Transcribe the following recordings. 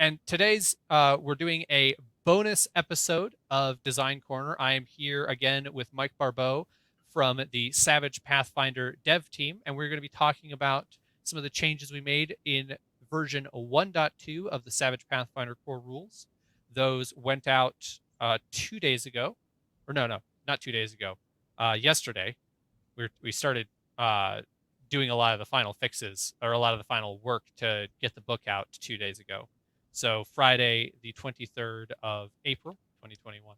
And today's we're doing a bonus episode of Design Corner. I am here again with Mike Barbeau from the Savage Pathfinder dev team, and we're going to be talking about some of the changes we made in version 1.2 of the Savage Pathfinder core rules. Those went out 2 days ago, or no, not 2 days ago. Yesterday, we started doing a lot of the final fixes or a lot of the final work to get the book out 2 days ago. So Friday, the 23rd of April, 2021.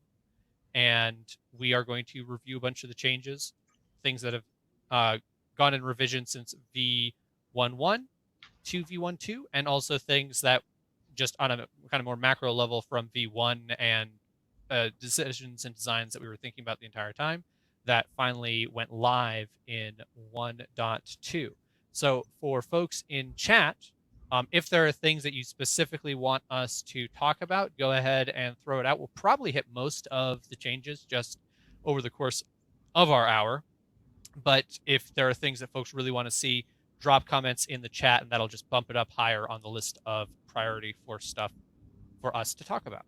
And we are going to review a bunch of the changes, things that have gone in revision since v1.1 to v1.2, and also things that just on a kind of more macro level from v1 and decisions and designs that we were thinking about the entire time that finally went live in 1.2. So for folks in chat, if there are things that you specifically want us to talk about, go ahead and throw it out. We'll probably hit most of the changes just over the course of our hour. But if there are things that folks really want to see, drop comments in the chat, and that'll just bump it up higher on the list of priority for stuff for us to talk about.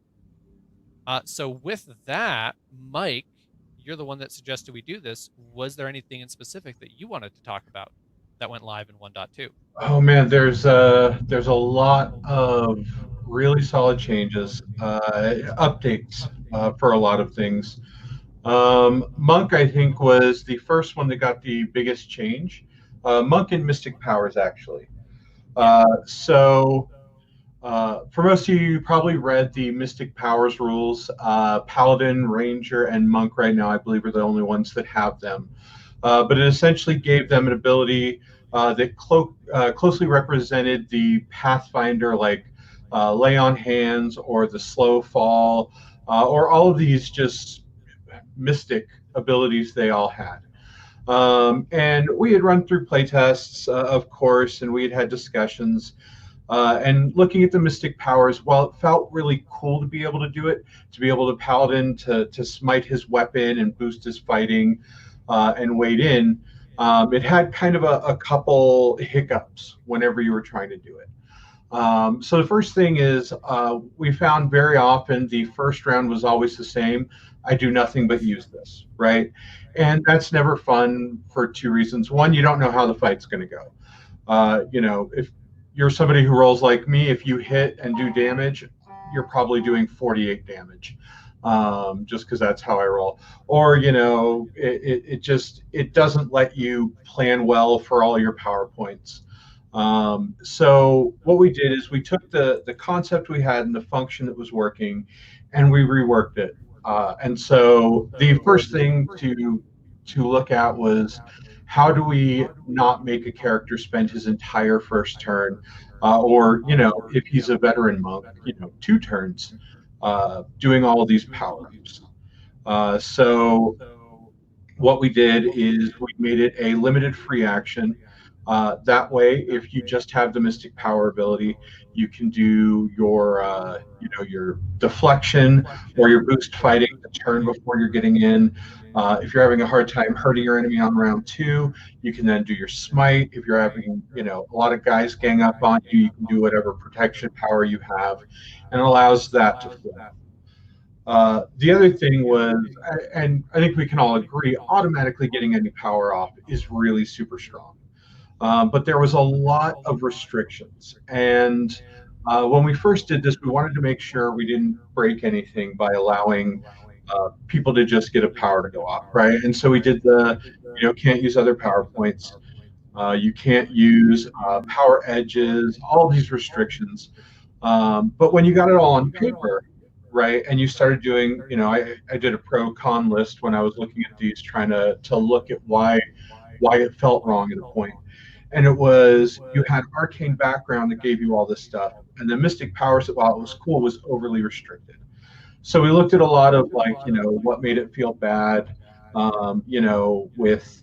So with that, Mike, you're the one that suggested we do this. Was there anything in specific that you wanted to talk about that went live in 1.2? Oh man, there's a lot of really solid changes, updates for a lot of things. Monk, I think, was the first one that got the biggest change. Monk and Mystic Powers, actually. For most of you, you probably read the Mystic Powers rules. Paladin, Ranger, and Monk right now, I believe, are the only ones that have them. But it essentially gave them an ability that closely represented the Pathfinder, like Lay on Hands or the Slow Fall, or all of these just mystic abilities they all had. And we had run through playtests, of course, and we had had discussions. And looking at the Mystic Powers, while it felt really cool to be able to do it, to be able to Paladin to smite his weapon and boost his fighting and wade in, it had kind of a couple hiccups whenever you were trying to do it. So the first thing is we found very often the first round was always the same. I do nothing but use this, right? And that's never fun for two reasons. One, you don't know how the fight's going to go. If you're somebody who rolls like me, if you hit and do damage, you're probably doing 48 damage, just because that's how I roll. Or, it doesn't let you plan well for all your PowerPoints. So what we did is we took the concept we had and the function that was working, and we reworked it. And so the first thing to look at was, how do we not make a character spend his entire first turn, or if he's a veteran monk, 2 turns doing all of these power-ups. So what we did is we made it a limited free action. That way, if you just have the Mystic Power ability, you can do your deflection or your boost fighting the turn before you're getting in. If you're having a hard time hurting your enemy on round 2, you can then do your smite. If you're having a lot of guys gang up on you, you can do whatever protection power you have, and it allows that to flow. The other thing was, and I think we can all agree, automatically getting any power off is really super strong. But there was a lot of restrictions. And when we first did this, we wanted to make sure we didn't break anything by allowing people to just get a power to go off, right? And so we did can't use other PowerPoints. You can't use power edges, all these restrictions. But when you got it all on paper, right, and you started doing, I did a pro-con list when I was looking at these, trying to look at why it felt wrong at a point. And it was, you had arcane background that gave you all this stuff, and the Mystic Powers, while it was cool, was overly restricted. So we looked at a lot of what made it feel bad, with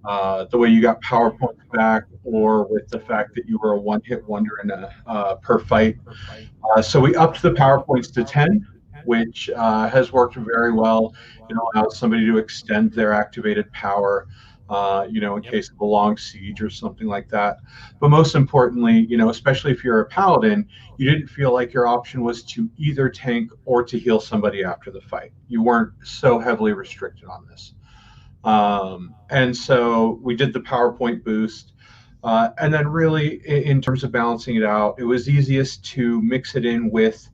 the way you got power points back, or with the fact that you were a one-hit wonder in per fight. So we upped the power points to 10, which has worked very well. It allows somebody to extend their activated power. in Yep. case of a long siege or something like that. But most importantly, especially if you're a paladin, you didn't feel like your option was to either tank or to heal somebody after the fight. You weren't so heavily restricted on this. And so we did the PowerPoint boost. And then, really, in terms of balancing it out, it was easiest to mix it in with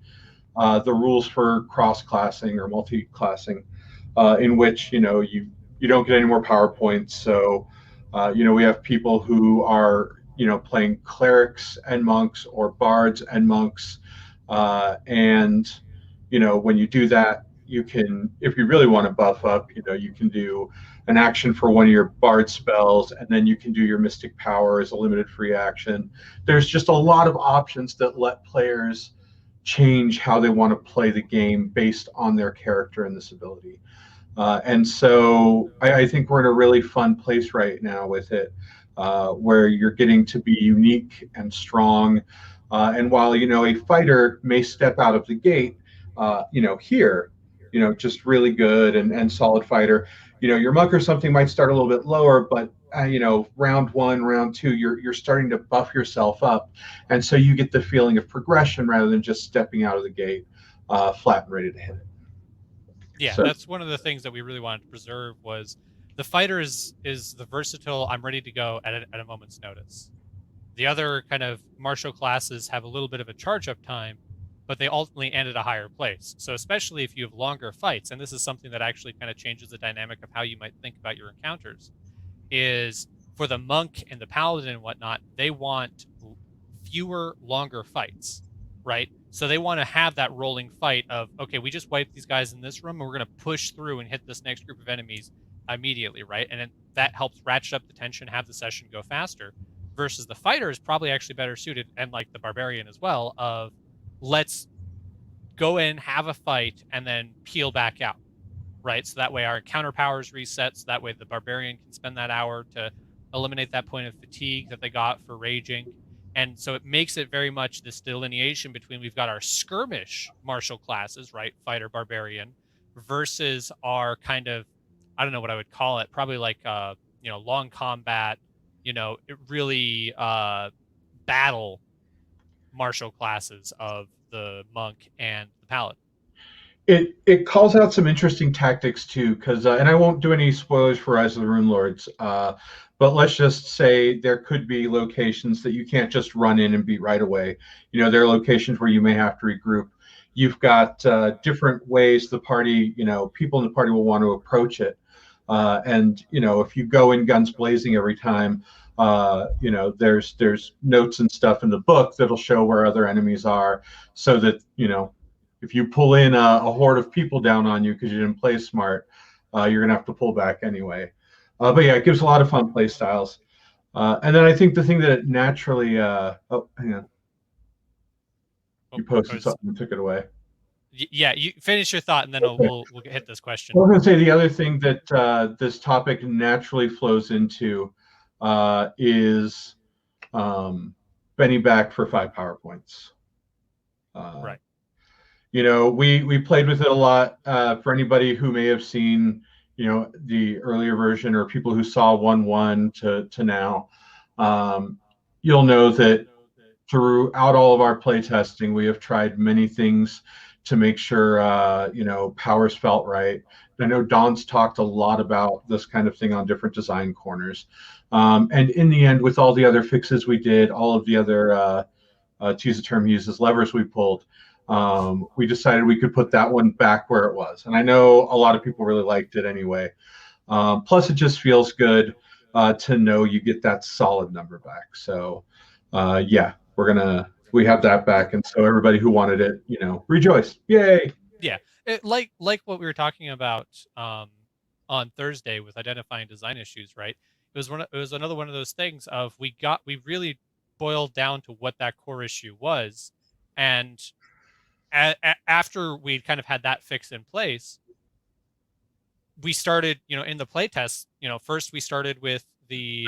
the rules for cross-classing or multi-classing, in which you don't get any more PowerPoints. So we have people who are playing clerics and monks or bards and monks, and when you do that, you can, if you really want to buff up, you can do an action for one of your bard spells, and then you can do your mystic power as a limited free action. There's just a lot of options that let players change how they want to play the game based on their character and this ability. And so I think we're in a really fun place right now with it, where you're getting to be unique and strong. And while, a fighter may step out of the gate, here, just really good and solid fighter, your monk or something might start a little bit lower, but round one, round two, you're starting to buff yourself up, and so you get the feeling of progression rather than just stepping out of the gate flat and ready to hit it. Yeah, So that's one of the things that we really wanted to preserve was the fighter is the versatile, I'm ready to go at a moment's notice. The other kind of martial classes have a little bit of a charge up time, but they ultimately end at a higher place. So especially if you have longer fights, and this is something that actually kind of changes the dynamic of how you might think about your encounters, is for the monk and the paladin and whatnot, they want fewer, longer fights, right? So they want to have that rolling fight of, okay, we just wiped these guys in this room, and we're going to push through and hit this next group of enemies immediately, right? And then that helps ratchet up the tension, have the session go faster. Versus the fighter is probably actually better suited, and like the barbarian as well, of let's go in, have a fight, and then peel back out, right? So that way our counter powers reset, so that way the barbarian can spend that hour to eliminate that point of fatigue that they got for raging. And so it makes it very much this delineation between we've got our skirmish martial classes, right? Fighter, barbarian, versus our kind of, I don't know what I would call it, probably like, long combat, it really battle martial classes of the monk and the paladin. it calls out some interesting tactics too, because and I won't do any spoilers for Rise of the Rune Lords, but let's just say there could be locations that you can't just run in and beat right away. There are locations where you may have to regroup. You've got different ways the party, people in the party will want to approach it, and if you go in guns blazing every time, there's notes and stuff in the book that'll show where other enemies are, so that if you pull in a horde of people down on you because you didn't play smart, you're going to have to pull back anyway. But yeah, it gives a lot of fun play styles. And then I think the thing that it naturally, oh, hang on. You posted something and took it away. Yeah, you finish your thought, and then we'll hit this question. I was going to say the other thing that this topic naturally flows into is Benny back for 5 PowerPoints. Right. We played with it a lot. For anybody who may have seen, the earlier version, or people who saw 1.1 to now, you'll know that throughout all of our play testing, we have tried many things to make sure, powers felt right. I know Don's talked a lot about this kind of thing on different design corners. And in the end, with all the other fixes we did, all of the other, to use the term he uses, levers we pulled, we decided we could put that one back where it was. And I know a lot of people really liked it anyway. Plus, it just feels good to know you get that solid number back. So, yeah, we have that back. And so everybody who wanted it, rejoice. Yay. Yeah. Like what we were talking about on Thursday with identifying design issues, right? It was another one of those things of we really boiled down to what that core issue was. And after we'd kind of had that fix in place, we started, in the playtest, first we started with the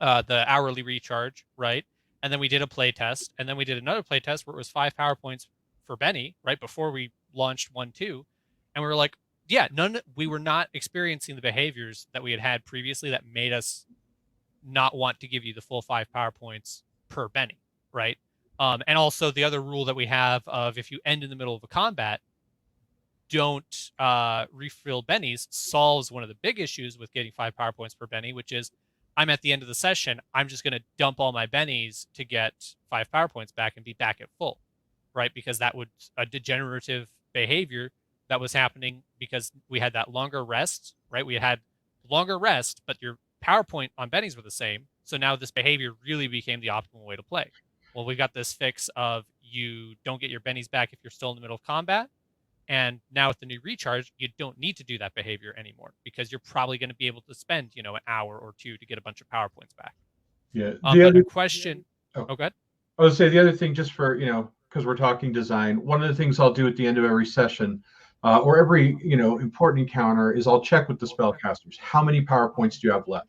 hourly recharge, right? And then we did a playtest, and then we did another playtest where it was 5 PowerPoints for Benny, right before we launched 1.2. And we were like, yeah, we were not experiencing the behaviors that we had previously that made us not want to give you the full 5 power points per Benny, right? And also the other rule that we have of if you end in the middle of a combat, don't refill bennies solves one of the big issues with getting 5 power points per benny, which is I'm at the end of the session, I'm just going to dump all my bennies to get 5 power points back and be back at full, right? Because that would a degenerative behavior that was happening because we had that longer rest, right? We had longer rest, but your power point on bennies were the same. So now this behavior really became the optimal way to play. Well, we got this fix of you don't get your bennies back if you're still in the middle of combat. And now with the new recharge, you don't need to do that behavior anymore because you're probably going to be able to spend, an hour or two to get a bunch of power points back. Yeah. But a question. Oh, go ahead. I would say the other thing, just for, because we're talking design, one of the things I'll do at the end of every session or every, important encounter is I'll check with the spellcasters. How many power points do you have left?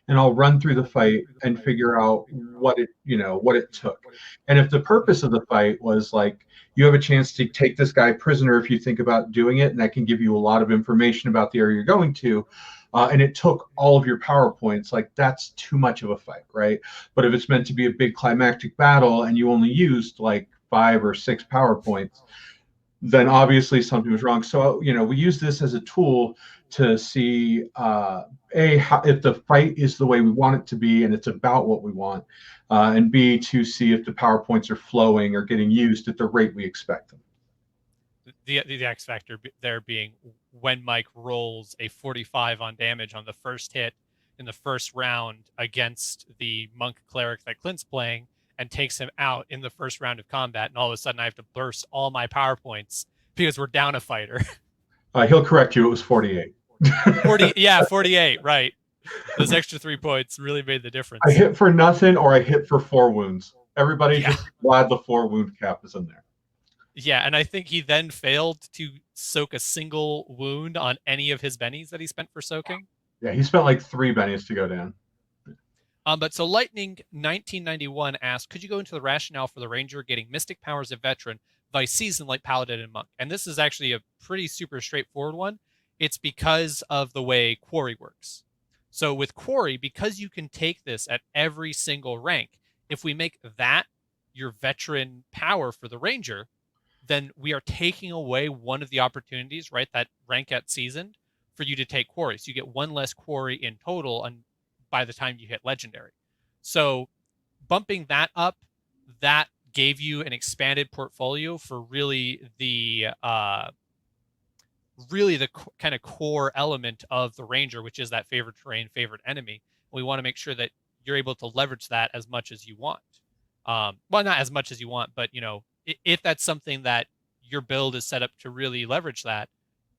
And I'll run through the fight and figure out what it took. And if the purpose of the fight was like, you have a chance to take this guy prisoner if you think about doing it, and that can give you a lot of information about the area you're going to, and it took all of your power points, like that's too much of a fight, right? But if it's meant to be a big climactic battle and you only used like 5 or 6 power points, then obviously something was wrong. So, we use this as a tool to see, if the fight is the way we want it to be and it's about what we want, and B, to see if the power points are flowing or getting used at the rate we expect them. The X factor there being when Mike rolls a 45 on damage on the first hit in the first round against the monk cleric that Clint's playing, and takes him out in the first round of combat, and all of a sudden I have to burst all my power points because we're down a fighter. He'll correct you. It was 48. 48, right. Those extra 3 points really made the difference. I hit for nothing or I hit for 4 wounds. Everybody just glad the 4 wound cap is in there. Yeah, and I think he then failed to soak a single wound on any of his bennies that he spent for soaking. Yeah, he spent like 3 bennies to go down. But so Lightning 1991 asked, could you go into the rationale for the Ranger getting Mystic powers of Veteran by season like Paladin and Monk? And this is actually a pretty super straightforward one. It's because of the way Quarry works. So with Quarry, because you can take this at every single rank, if we make that your Veteran power for the Ranger, then we are taking away one of the opportunities, right, that rank at seasoned, for you to take Quarry. So you get 1 less Quarry in total by the time you hit Legendary. So bumping that up, that gave you an expanded portfolio for really the kind of core element of the Ranger, which is that favorite terrain, favorite enemy. We want to make sure that you're able to leverage that as much as you want. Well, not as much as you want, but if that's something that your build is set up to really leverage that,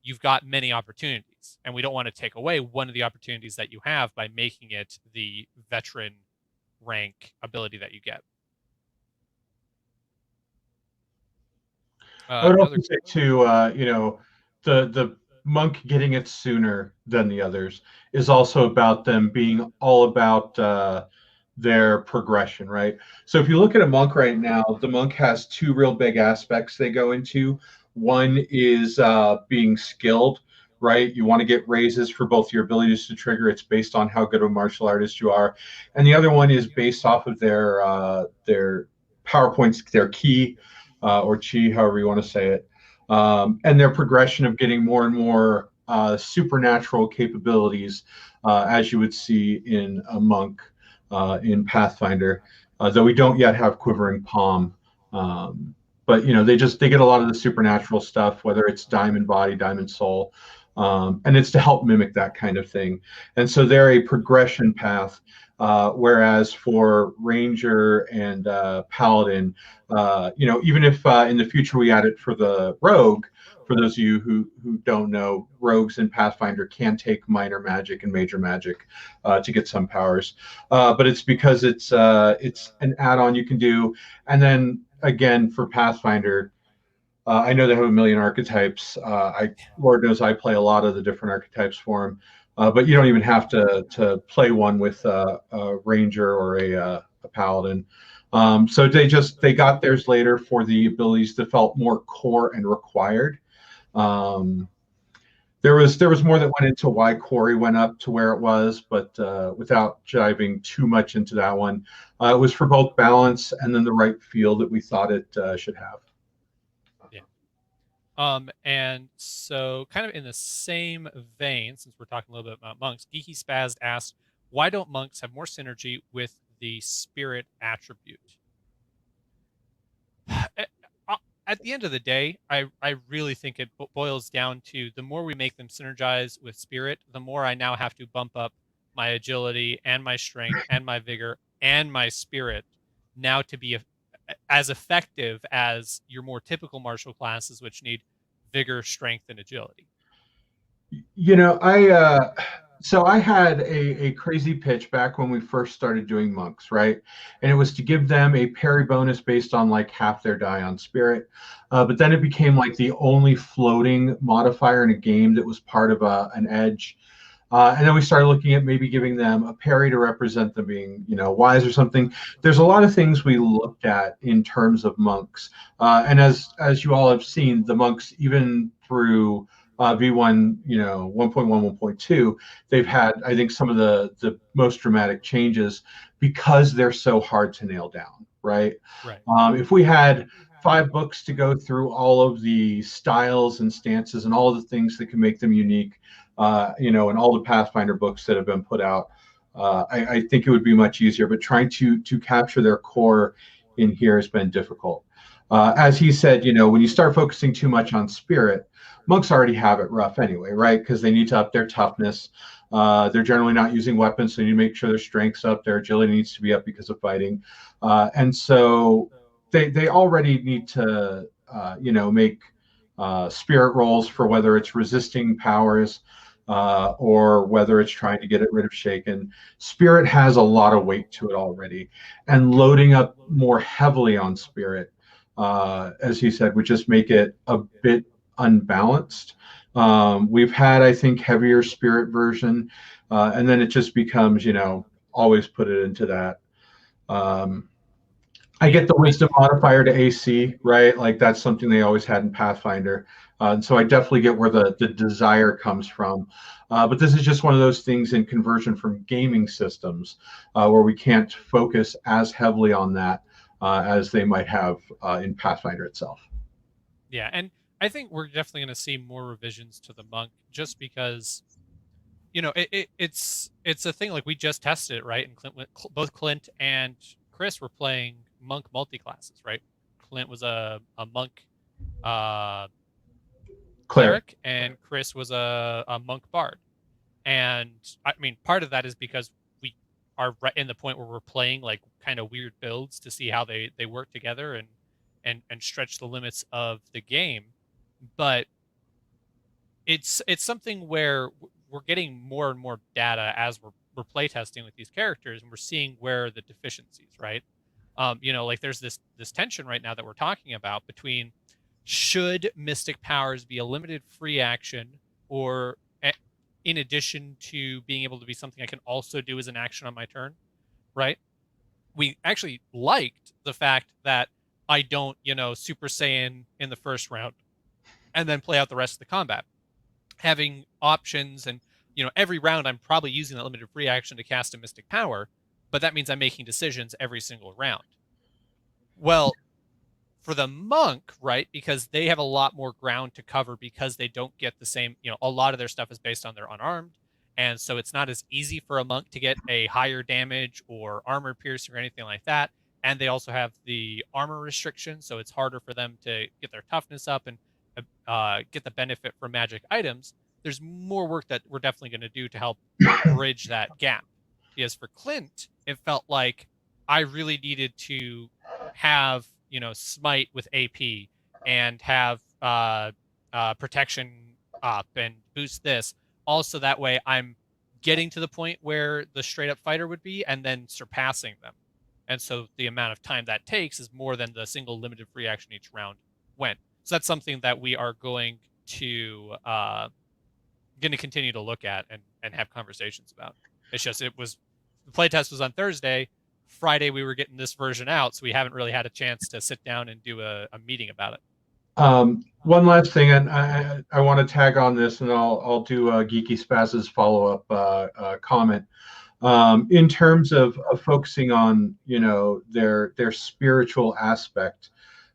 you've got many opportunities, and we don't want to take away one of the opportunities that you have by making it the Veteran rank ability that you get. I would also say too, the monk getting it sooner than the others is also about them being all about their progression, right? So if you look at a monk right now, the monk has 2 real big aspects they go into. One is being skilled, right? You want to get raises for both your abilities to trigger. It's based on how good of a martial artist you are. And the other one is based off of their power points, their ki or chi, however you want to say it, and their progression of getting more and more supernatural capabilities, as you would see in a monk in Pathfinder, though we don't yet have Quivering Palm. But they get a lot of the supernatural stuff, whether it's Diamond Body, Diamond Soul, and it's to help mimic that kind of thing. And so they're a progression path, whereas for Ranger and Paladin, even if in the future we add it for the Rogue, for those of you who don't know, rogues in Pathfinder can take minor magic and major magic to get some powers, but it's because it's an add-on you can do. And then again, for Pathfinder, I know they have a million archetypes. Lord knows I play a lot of the different archetypes for them, but you don't even have to play one with a Ranger or a Paladin. So they got theirs later for the abilities that felt more core and required. There was more that went into why Corey went up to where it was, but without jiving too much into that one, it was for both balance and then the right feel that we thought it should have. Yeah. And so kind of in the same vein, since we're talking a little bit about monks, Geeky Spaz asked, why don't monks have more synergy with the spirit attribute? At the end of the day, I really think it boils down to the more we make them synergize with spirit, the more I now have to bump up my agility and my strength and my vigor and my spirit now to be as effective as your more typical martial classes, which need vigor, strength, and agility. You know, so I had a crazy pitch back when we first started doing monks, right? And it was to give them a parry bonus based on like half their die on spirit. But then it became like the only floating modifier in a game that was part of an edge. And then we started looking at maybe giving them a parry to represent them being, wise or something. There's a lot of things we looked at in terms of monks. And as you all have seen, the monks, even through v1, 1.1, 1.2, they've had, I think, some of the most dramatic changes because they're so hard to nail down, right? Right. If we had 5 books to go through all of the styles and stances and all of the things that can make them unique, and all the Pathfinder books that have been put out, I think it would be much easier. But trying to capture their core in here has been difficult. As he said, when you start focusing too much on spirit, monks already have it rough anyway, right? Because they need to up their toughness. They're generally not using weapons, so you need to make sure their strength's up, their agility needs to be up because of fighting. And so they already need to, make spirit rolls for whether it's resisting powers or whether it's trying to get rid of shaken. Spirit has a lot of weight to it already. And loading up more heavily on spirit, as he said, would just make it a bit unbalanced. We've had, I think, heavier spirit version, and then it just becomes, always put it into that. I get the wisdom modifier to AC, right? Like that's something they always had in Pathfinder. And so I definitely get where the desire comes from. But this is just one of those things in conversion from gaming systems where we can't focus as heavily on that as they might have in Pathfinder itself. Yeah, and I think we're definitely going to see more revisions to the monk just because it's a thing. Like we just tested it, right? And both Clint and Chris were playing monk multi-classes, right? Clint was a monk cleric, and Chris was a monk bard. And I mean, part of that is because we are right in the point where we're playing like kind of weird builds to see how they work together and stretch the limits of the game. But it's something where we're getting more and more data as we're playtesting with these characters, and we're seeing where the deficiencies, right? Like there's this tension right now that we're talking about between should mystic powers be a limited free action, or in addition to being able to be something I can also do as an action on my turn, right? We actually liked the fact that I don't, Super Saiyan in the first round and then play out the rest of the combat. Having options and, every round I'm probably using that limited free action to cast a mystic power, but that means I'm making decisions every single round. Well, for the monk, right, because they have a lot more ground to cover because they don't get the same, a lot of their stuff is based on their unarmed. And so it's not as easy for a monk to get a higher damage or armor piercing or anything like that. And they also have the armor restriction, so it's harder for them to get their toughness up and get the benefit from magic items. There's more work that we're definitely going to do to help bridge that gap. Because for Clint, it felt like I really needed to have, smite with AP and have protection up and boost this. Also, that way I'm getting to the point where the straight up fighter would be and then surpassing them. And so the amount of time that takes is more than the single limited free action each round went. So that's something that we are going to continue to look at and have conversations about. It's just the playtest was on Thursday. Friday we were getting this version out, so we haven't really had a chance to sit down and do a meeting about it. One last thing, and I want to tag on this, and I'll do Geeky Spaz's follow up comment. In terms of focusing on their spiritual aspect,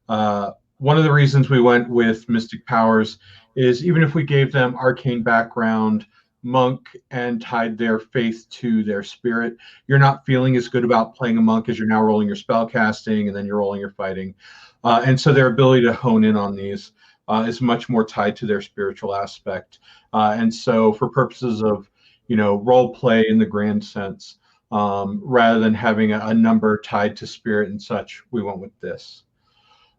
one of the reasons we went with mystic powers is even if we gave them arcane background, monk, and tied their faith to their spirit, you're not feeling as good about playing a monk as you're now rolling your spell casting and then you're rolling your fighting. And so their ability to hone in on these is much more tied to their spiritual aspect. And so for purposes of role play in the grand sense, rather than having a number tied to spirit and such, we went with this.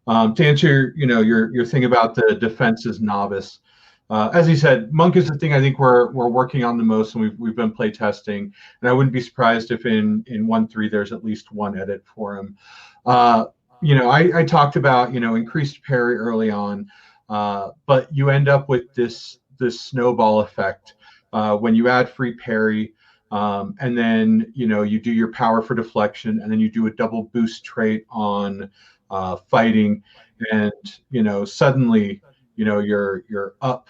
To answer your thing about the defenses novice, as he said, monk is the thing I think we're working on the most, and we've been play testing, and I wouldn't be surprised if in 1.3 there's at least one edit for him. I talked about increased parry early on, but you end up with this snowball effect when you add free parry, and then you do your power for deflection, and then you do a double boost trait on fighting, and suddenly you're up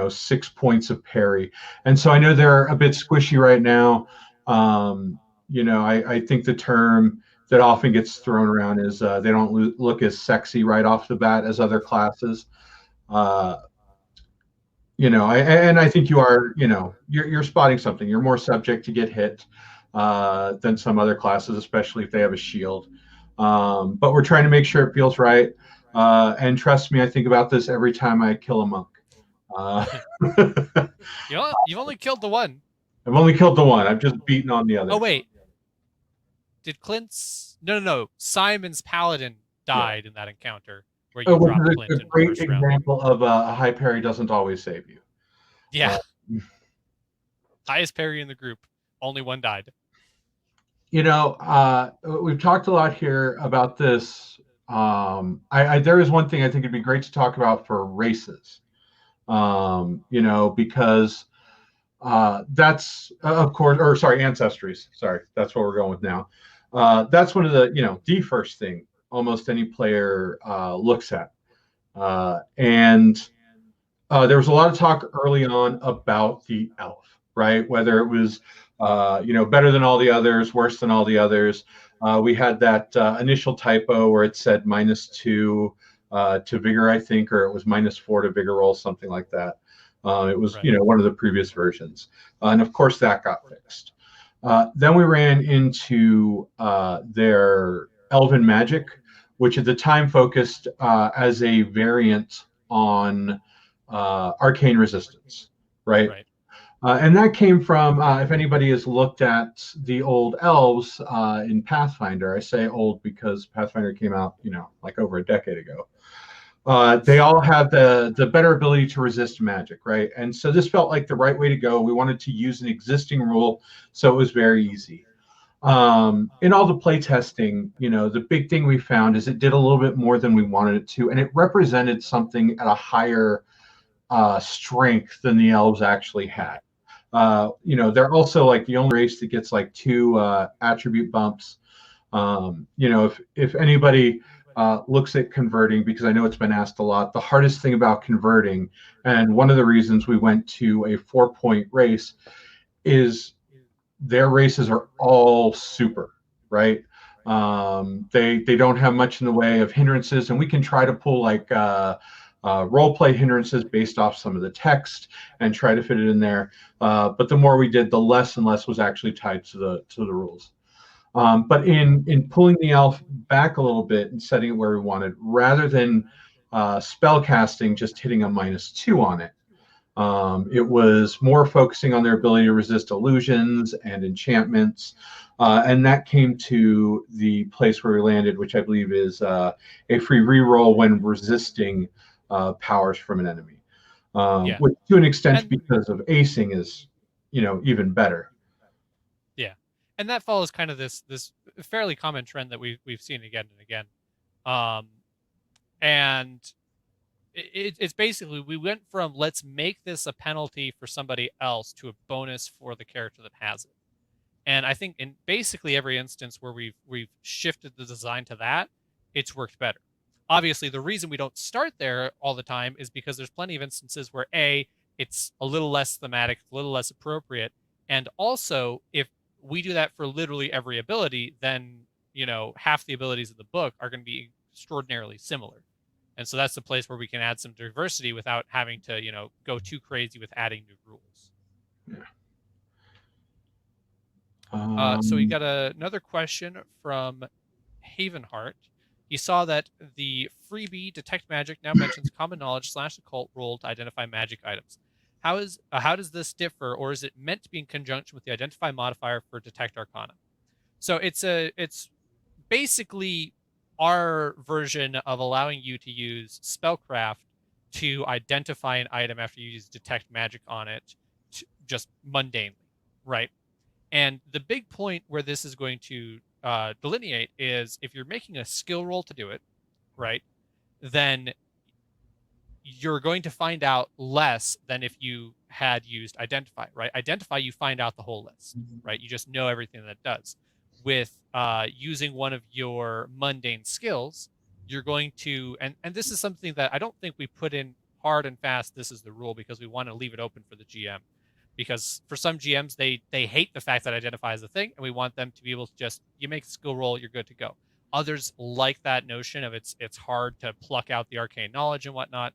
6 points of parry. And so I know they're a bit squishy right now. I think the term that often gets thrown around is they don't look as sexy right off the bat as other classes. And I think you are, you're spotting something. You're more subject to get hit than some other classes, especially if they have a shield. But we're trying to make sure it feels right. And trust me, I think about this every time I kill a monk. You've only killed the one. I've only killed the one. I've just beaten on the other. Oh wait, did Clint's? No. Simon's paladin died in that encounter where you dropped Clint in the great first round. example of a high parry doesn't always save you. Yeah. Highest parry in the group. Only one died. We've talked a lot here about this. There is one thing I think it'd be great to talk about for races. Because that's of course, or sorry, ancestries. Sorry, that's what we're going with now. That's one of the first thing almost any player looks at. And there was a lot of talk early on about the elf, right? Whether it was better than all the others, worse than all the others. We had that initial typo where it said -2 to vigor, I think, or it was -4 to vigor roll, something like that. It was, right. One of the previous versions. And of course that got fixed. Then we ran into their Elven Magic, which at the time focused as a variant on Arcane Resistance, right? And that came from, if anybody has looked at the old elves in Pathfinder, I say old because Pathfinder came out, like over a decade ago. They all have the better ability to resist magic, right? And so this felt like the right way to go. We wanted to use an existing rule, so it was very easy. In all the play testing, the big thing we found is it did a little bit more than we wanted it to, and it represented something at a higher strength than the elves actually had. They're also like the only race that gets like 2 attribute bumps. If anybody looks at converting, because I know it's been asked a lot, the hardest thing about converting, and one of the reasons we went to a 4-point race, is their races are all super, right? They don't have much in the way of hindrances, and we can try to pull like role play hindrances based off some of the text and try to fit it in there. But the more we did, the less and less was actually tied to the rules. But in pulling the elf back a little bit and setting it where we wanted, rather than spell casting just hitting a -2 on it, it was more focusing on their ability to resist illusions and enchantments. And that came to the place where we landed, which I believe is a free reroll when resisting powers from an enemy. Which to an extent, because of acing, is even better. Yeah, and that follows kind of this fairly common trend that we've seen again and again. And it's basically, we went from let's make this a penalty for somebody else to a bonus for the character that has it. And I think in basically every instance where we've shifted the design to that, it's worked better. obviously the reason we don't start there all the time is because there's plenty of instances where it's a little less thematic, a little less appropriate, and also if we do that for literally every ability, then half the abilities in the book are going to be extraordinarily similar. And so that's the place where we can add some diversity without having to go too crazy with adding new rules. So we got another question from Havenheart. He saw that the freebie Detect Magic now mentions common knowledge / occult roll to identify magic items. How does this differ, or is it meant to be in conjunction with the identify modifier for Detect Arcana? So it's basically our version of allowing you to use spellcraft to identify an item after you use Detect Magic on it, just mundanely, right? And the big point where this is going to delineate is if you're making a skill roll to do it, right, then you're going to find out less than if you had used Identify, right? Identify, you find out the whole list, right? You just know everything that it does. With using one of your mundane skills, you're going to, and this is something that I don't think we put in hard and fast, this is the rule, because we want to leave it open for the GM. Because for some GMs, they hate the fact that Identify is a thing, and we want them to be able to just, you make a skill roll, you're good to go. Others like that notion of it's hard to pluck out the arcane knowledge and whatnot.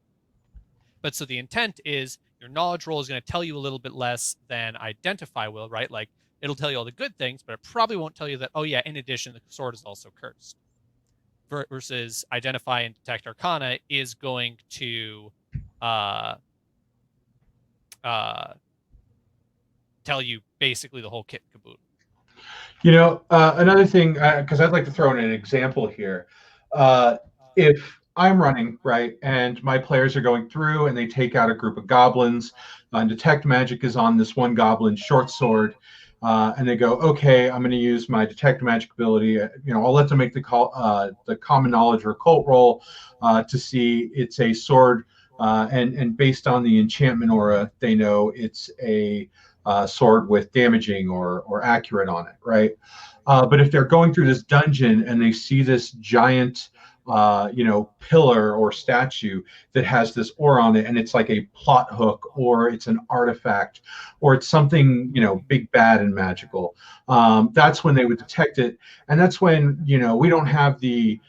But so the intent is your knowledge roll is going to tell you a little bit less than Identify will, right? Like it'll tell you all the good things, but it probably won't tell you that, oh yeah, in addition, the sword is also cursed. Versus Identify and Detect Arcana is going to tell you basically the whole kit and caboodle. Another thing, because I'd like to throw in an example here. If I'm running, right, and my players are going through and they take out a group of goblins, and Detect Magic is on this one goblin short sword, and they go, okay, I'm going to use my Detect Magic ability. I'll let them make the common knowledge or occult roll to see it's a sword, and based on the enchantment aura, they know it's a sword with damaging or accurate on it, right? But if they're going through this dungeon and they see this giant pillar or statue that has this aura on it, and it's like a plot hook, or it's an artifact, or it's something big, bad, and magical, that's when they would detect it. And that's when we don't have the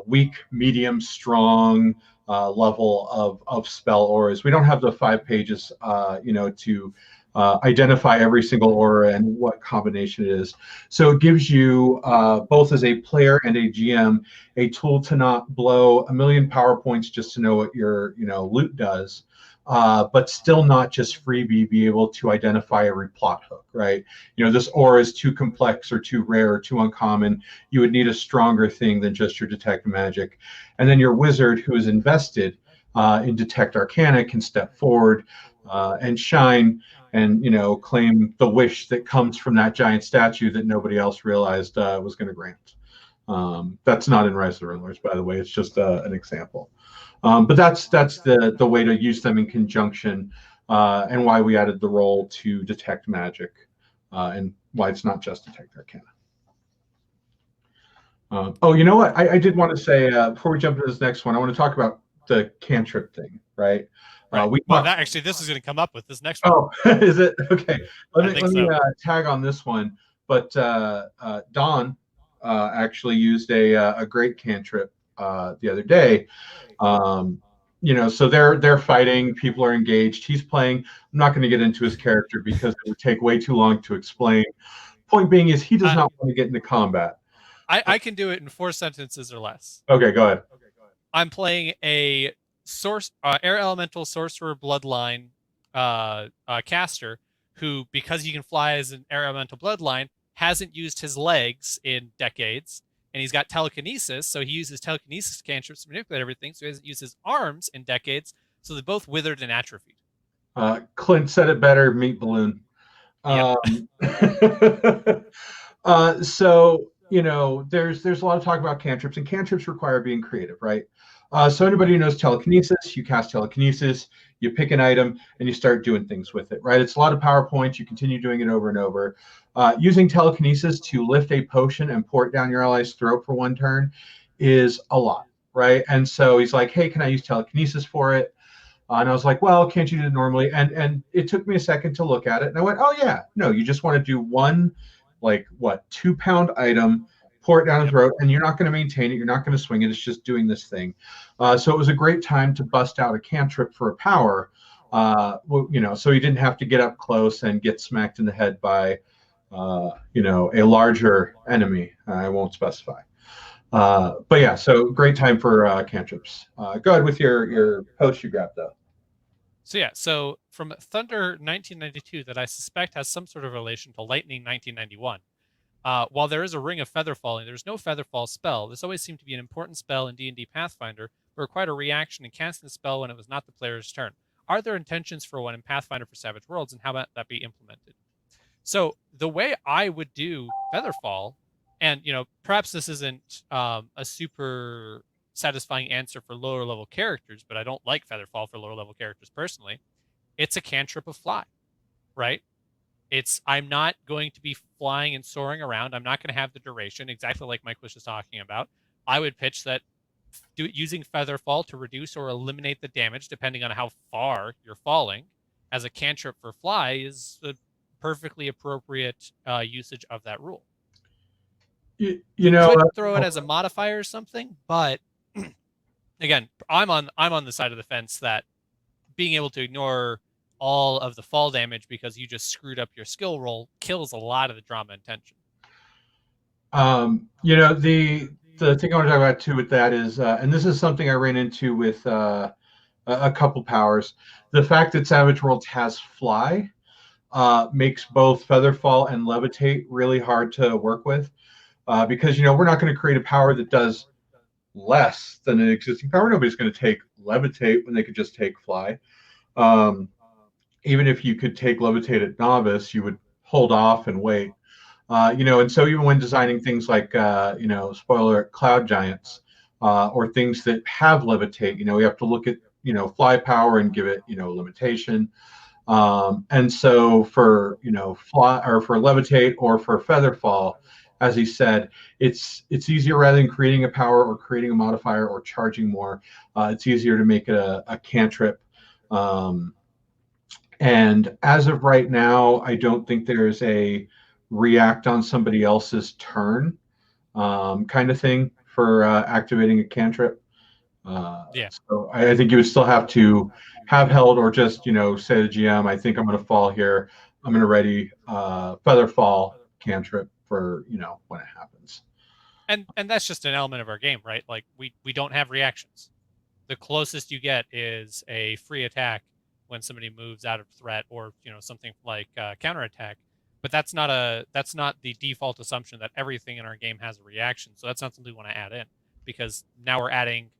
weak, medium, strong level of spell auras. We don't have the 5 pages to identify every single aura and what combination it is. So it gives you, both as a player and a GM, a tool to not blow a million PowerPoints just to know what your loot does, but still not just freebie be able to identify every plot hook, right? This aura is too complex or too rare or too uncommon. You would need a stronger thing than just your Detect Magic. And then your wizard, who is invested in Detect Arcana, can step forward and shine and claim the wish that comes from that giant statue that nobody else realized was going to grant. That's not in Rise of the Rulers, by the way. It's just an example. But that's the way to use them in conjunction, and why we added the role to Detect Magic, and why it's not just Detect Arcana. You know what? I did want to say, before we jump into this next one, I want to talk about the cantrip thing, right? Right. This is going to come up with this next one. Oh, is it? Okay. Let me tag on this one. But Don actually used a great cantrip the other day. So they're fighting. People are engaged. He's playing. I'm not going to get into his character because it would take way too long to explain. Point being is he does not want to get into combat. I can do it in 4 sentences or less. Okay, go ahead. I'm playing a air elemental sorcerer bloodline caster who, because he can fly as an air elemental bloodline, hasn't used his legs in decades, and he's got telekinesis, so he uses telekinesis cantrips to manipulate everything, so he hasn't used his arms in decades, so they're both withered and atrophied. Clint said it better, meat balloon. Yep. So there's a lot of talk about cantrips, and cantrips require being creative, right? So anybody who knows telekinesis, you cast telekinesis, you pick an item, and you start doing things with it, right? It's a lot of PowerPoints. You continue doing it over and over. Using telekinesis to lift a potion and pour it down your ally's throat for 1 turn is a lot, right? And so he's like, hey, can I use telekinesis for it? And I was like, well, can't you do it normally? And it took me a second to look at it. And I went, oh, yeah, no, you just want to do one, like, what, 2-pound item, pour it down his throat, and you're not going to maintain it. You're not going to swing it. It's just doing this thing. So it was a great time to bust out a cantrip for a power, so he didn't have to get up close and get smacked in the head by, a larger enemy. I won't specify. But yeah, so great time for cantrips. Go ahead with your post you grabbed though. So from Thunder 1992 that I suspect has some sort of relation to Lightning 1991. While there is a Ring of Feather Falling, there's no Featherfall spell. This always seemed to be an important spell in D&D Pathfinder, but required a reaction in casting the spell when it was not the player's turn. Are there intentions for one in Pathfinder for Savage Worlds, and how might that be implemented? So the way I would do Featherfall, and perhaps this isn't a super satisfying answer for lower level characters, but I don't like Featherfall for lower level characters personally. It's a cantrip of fly, right? I'm not going to be flying and soaring around. I'm not going to have the duration, exactly like Mike was just talking about. I would pitch that using Featherfall to reduce or eliminate the damage, depending on how far you're falling, as a cantrip for fly is a perfectly appropriate usage of that rule. You could throw it as a modifier or something, but again, I'm on the side of the fence that being able to ignore all of the fall damage because you just screwed up your skill roll kills a lot of the drama and tension. The thing I want to talk about too with that is, and this is something I ran into with a couple powers. The fact that Savage Worlds has fly makes both Featherfall and Levitate really hard to work with, because we're not going to create a power that does less than an existing power. Nobody's going to take Levitate when they could just take fly. Even if you could take Levitate at novice, you would hold off and wait. And so even when designing things like, spoiler, Cloud Giants, or things that have Levitate, we have to look at, fly power and give it, limitation. And so for, fly or for Levitate or for Featherfall, as he said, it's easier rather than creating a power or creating a modifier or charging more. It's easier to make it a cantrip. And as of right now, I don't think there's a react on somebody else's turn kind of thing for activating a cantrip. So I think you would still have to have held or just, say to the GM, I think I'm going to fall here. I'm going to ready Featherfall cantrip for, when it happens. And that's just an element of our game, right? Like we don't have reactions. The closest you get is a free attack when somebody moves out of threat, or something like counterattack. But that's not the default assumption that everything in our game has a reaction. So that's not something we want to add in, because now we're adding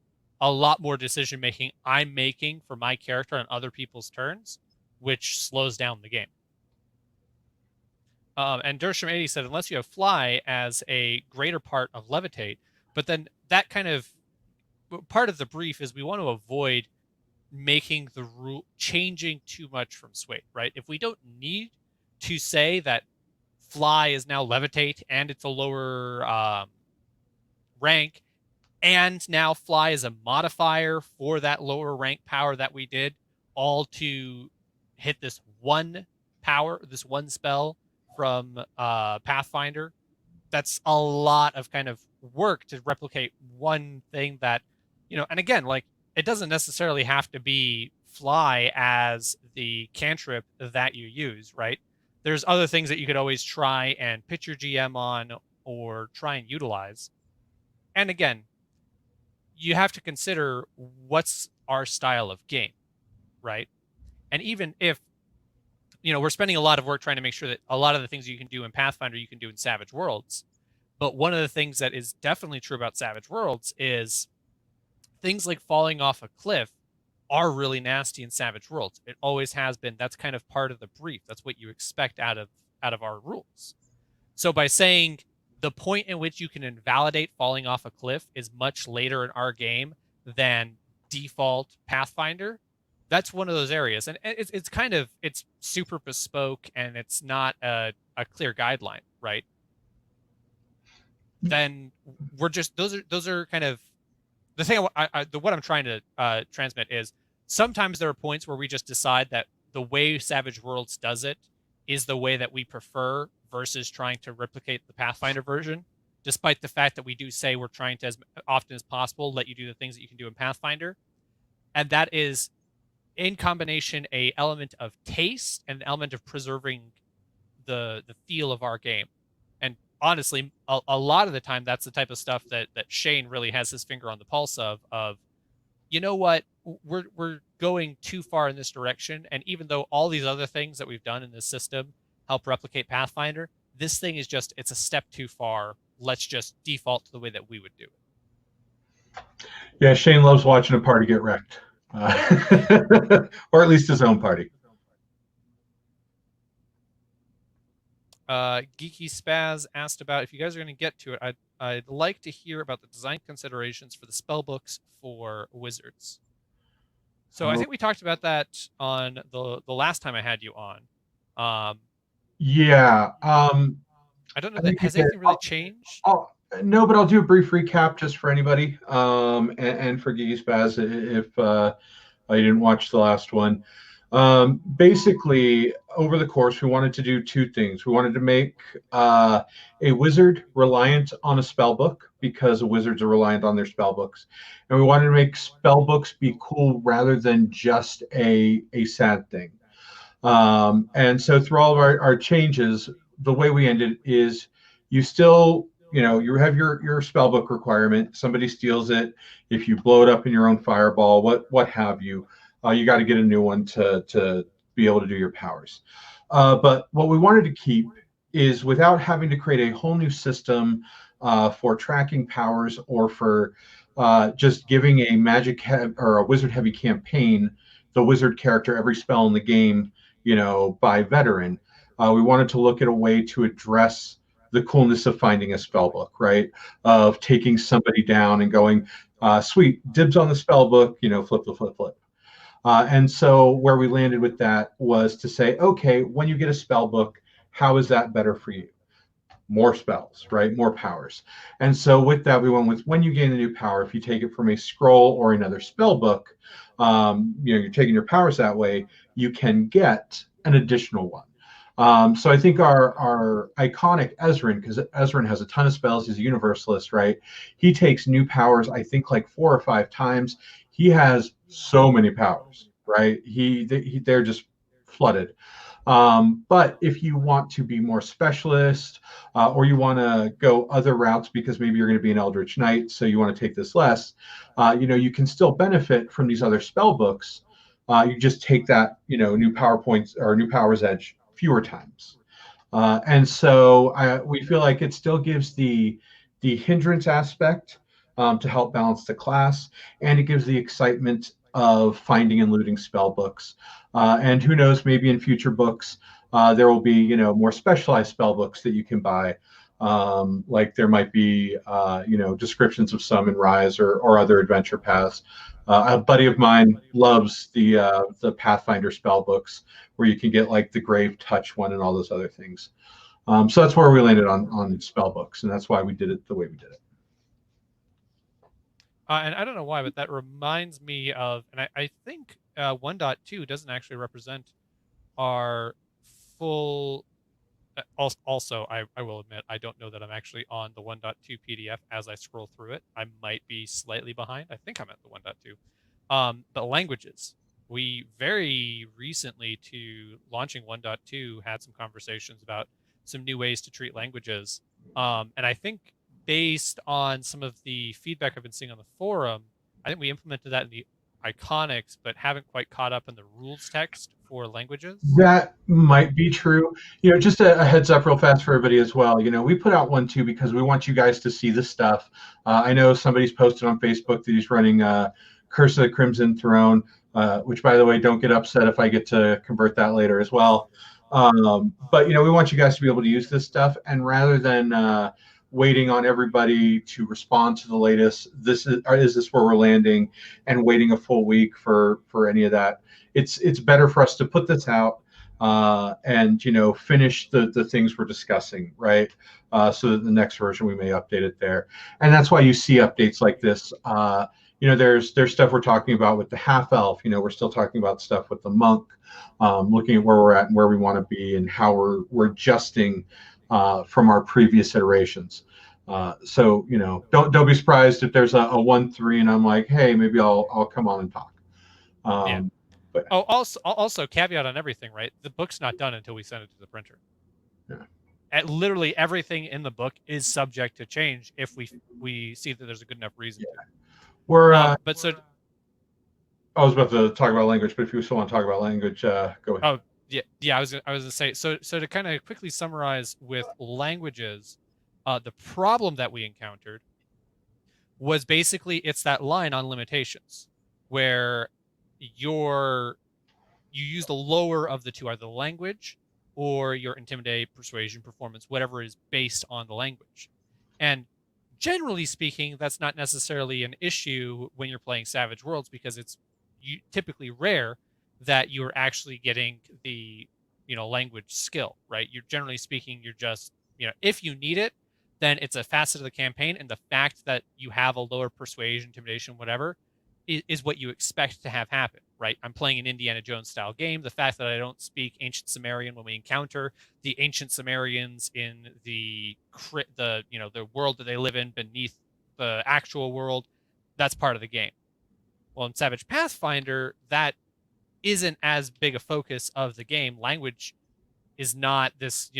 a lot more decision making I'm making for my character on other people's turns, which slows down the game. And Dersham80 said, unless you have fly as a greater part of levitate, but then that kind of part of the brief is we want to avoid making the rule changing too much from Sway, right? If we don't need to say that fly is now levitate and it's a lower rank, and now fly is a modifier for that lower rank power that we did, all to hit this one power, this one spell from Pathfinder. That's a lot of kind of work to replicate one thing that, and again, like, it doesn't necessarily have to be fly as the cantrip that you use, right? There's other things that you could always try and pitch your GM on or try and utilize. And again, you have to consider what's our style of game, right? And even if, we're spending a lot of work trying to make sure that a lot of the things you can do in Pathfinder, you can do in Savage Worlds. But one of the things that is definitely true about Savage Worlds is things like falling off a cliff are really nasty in Savage Worlds. It always has been. That's kind of part of the brief. That's what you expect out of our rules. So by saying the point in which you can invalidate falling off a cliff is much later in our game than default Pathfinder, that's one of those areas. And it's super bespoke, and it's not a clear guideline, right? Then we're just, those are kind of the thing what I'm trying to transmit is sometimes there are points where we just decide that the way Savage Worlds does it is the way that we prefer versus trying to replicate the Pathfinder version, despite the fact that we do say we're trying to, as often as possible, let you do the things that you can do in Pathfinder. And that is, in combination, a element of taste and an element of preserving the feel of our game. And honestly, a lot of the time, that's the type of stuff that Shane really has his finger on the pulse of, you know what, we're going too far in this direction, and even though all these other things that we've done in this system help replicate Pathfinder, this thing is just, it's a step too far. Let's just default to the way that we would do it. Yeah, Shane loves watching a party get wrecked, or at least his own party. Geeky Spaz asked about if you guys are going to get to it. I'd like to hear about the design considerations for the spell books for wizards. So I think we talked about that on the last time I had you on. Yeah. I don't know that has anything really changed. No, but I'll do a brief recap just for anybody, and for Geeky Spaz if you didn't watch the last one. Basically, over the course, we wanted to do two things. We wanted to make a wizard reliant on a spell book, because wizards are reliant on their spell books. And we wanted to make spell books be cool rather than just a sad thing. And so through all of our changes, the way we ended is you still, you have your spell book requirement. Somebody steals it. If you blow it up in your own fireball, what have you, you got to get a new one to be able to do your powers. But what we wanted to keep is, without having to create a whole new system for tracking powers, or for just giving a magic or a wizard heavy campaign, the wizard character every spell in the game, by veteran, we wanted to look at a way to address the coolness of finding a spell book, right? Of taking somebody down and going, sweet, dibs on the spell book, flip the flip. And so where we landed with that was to say, okay, when you get a spell book, how is that better for you? More spells, right? More powers. And so with that, we went with, when you gain a new power, if you take it from a scroll or another spell book, you're taking your powers that way, you can get an additional one. So I think our iconic Ezrin, because Ezrin has a ton of spells, he's a universalist, right? He takes new powers, I think, like 4 or 5 times. He has so many powers, right? They're just flooded. But if you want to be more specialist, or you want to go other routes, because maybe you're going to be an Eldritch Knight, so you want to take this less, you can still benefit from these other spell books. You just take that, new power points or new powers edge fewer times. And so we feel like it still gives the hindrance aspect to help balance the class, and it gives the excitement of finding and looting spell books. And who knows, maybe in future books, there will be, more specialized spell books that you can buy. Like there might be, descriptions of some in Rise or other adventure paths. A buddy of mine loves the Pathfinder spell books, where you can get like the Grave Touch one and all those other things. So that's where we landed on spell books, and that's why we did it the way we did it. And I don't know why, but that reminds me of, and I think 1.2 doesn't actually represent our full. Also, I will admit, I don't know that I'm actually on the 1.2 PDF as I scroll through it. I might be slightly behind. I think I'm at the 1.2. But languages. We very recently, to launching 1.2, had some conversations about some new ways to treat languages. And I think, based on some of the feedback I've been seeing on the forum, I think we implemented that in the iconics, but haven't quite caught up in the rules text for languages. That might be true. Just a heads up real fast for everybody as well. We put out 1.2 because we want you guys to see the stuff. I know somebody's posted on Facebook that he's running Curse of the Crimson Throne, which, by the way, don't get upset if I get to convert that later as well. But, we want you guys to be able to use this stuff, and rather than waiting on everybody to respond to the latest, is this where we're landing, and waiting a full week for any of that. It's better for us to put this out and finish the things we're discussing, right? So that the next version we may update it there. And that's why you see updates like this there's stuff we're talking about with the half elf. We're still talking about stuff with the monk, looking at where we're at and where we want to be and how we're adjusting from our previous iterations. So don't be surprised if there's a 1-3 and I'm like, hey, maybe I'll come on and talk. Yeah. But also caveat on everything, right? The book's not done until we send it to the printer. Yeah. Literally everything in the book is subject to change if we see that there's a good enough reason to. We're but so I was about to talk about language, but if you still want to talk about language, go ahead. Oh yeah. I was gonna say so to kind of quickly summarize with languages, the problem that we encountered was basically it's that line on limitations where you use the lower of the two, either the language or your intimidate, persuasion, performance, whatever is based on the language. And generally speaking, that's not necessarily an issue when you're playing Savage Worlds because it's typically rare that you're actually getting the language skill, right? You're generally speaking, you're just if you need it, then it's a facet of the campaign, and the fact that you have a lower persuasion, intimidation, whatever, is what you expect to have happen, right? I'm playing an Indiana Jones style game. The fact that I don't speak ancient Sumerian when we encounter the ancient Sumerians in the world that they live in beneath the actual world, that's part of the game. Well, in Savage Pathfinder, that isn't as big a focus of the game. Language is not this,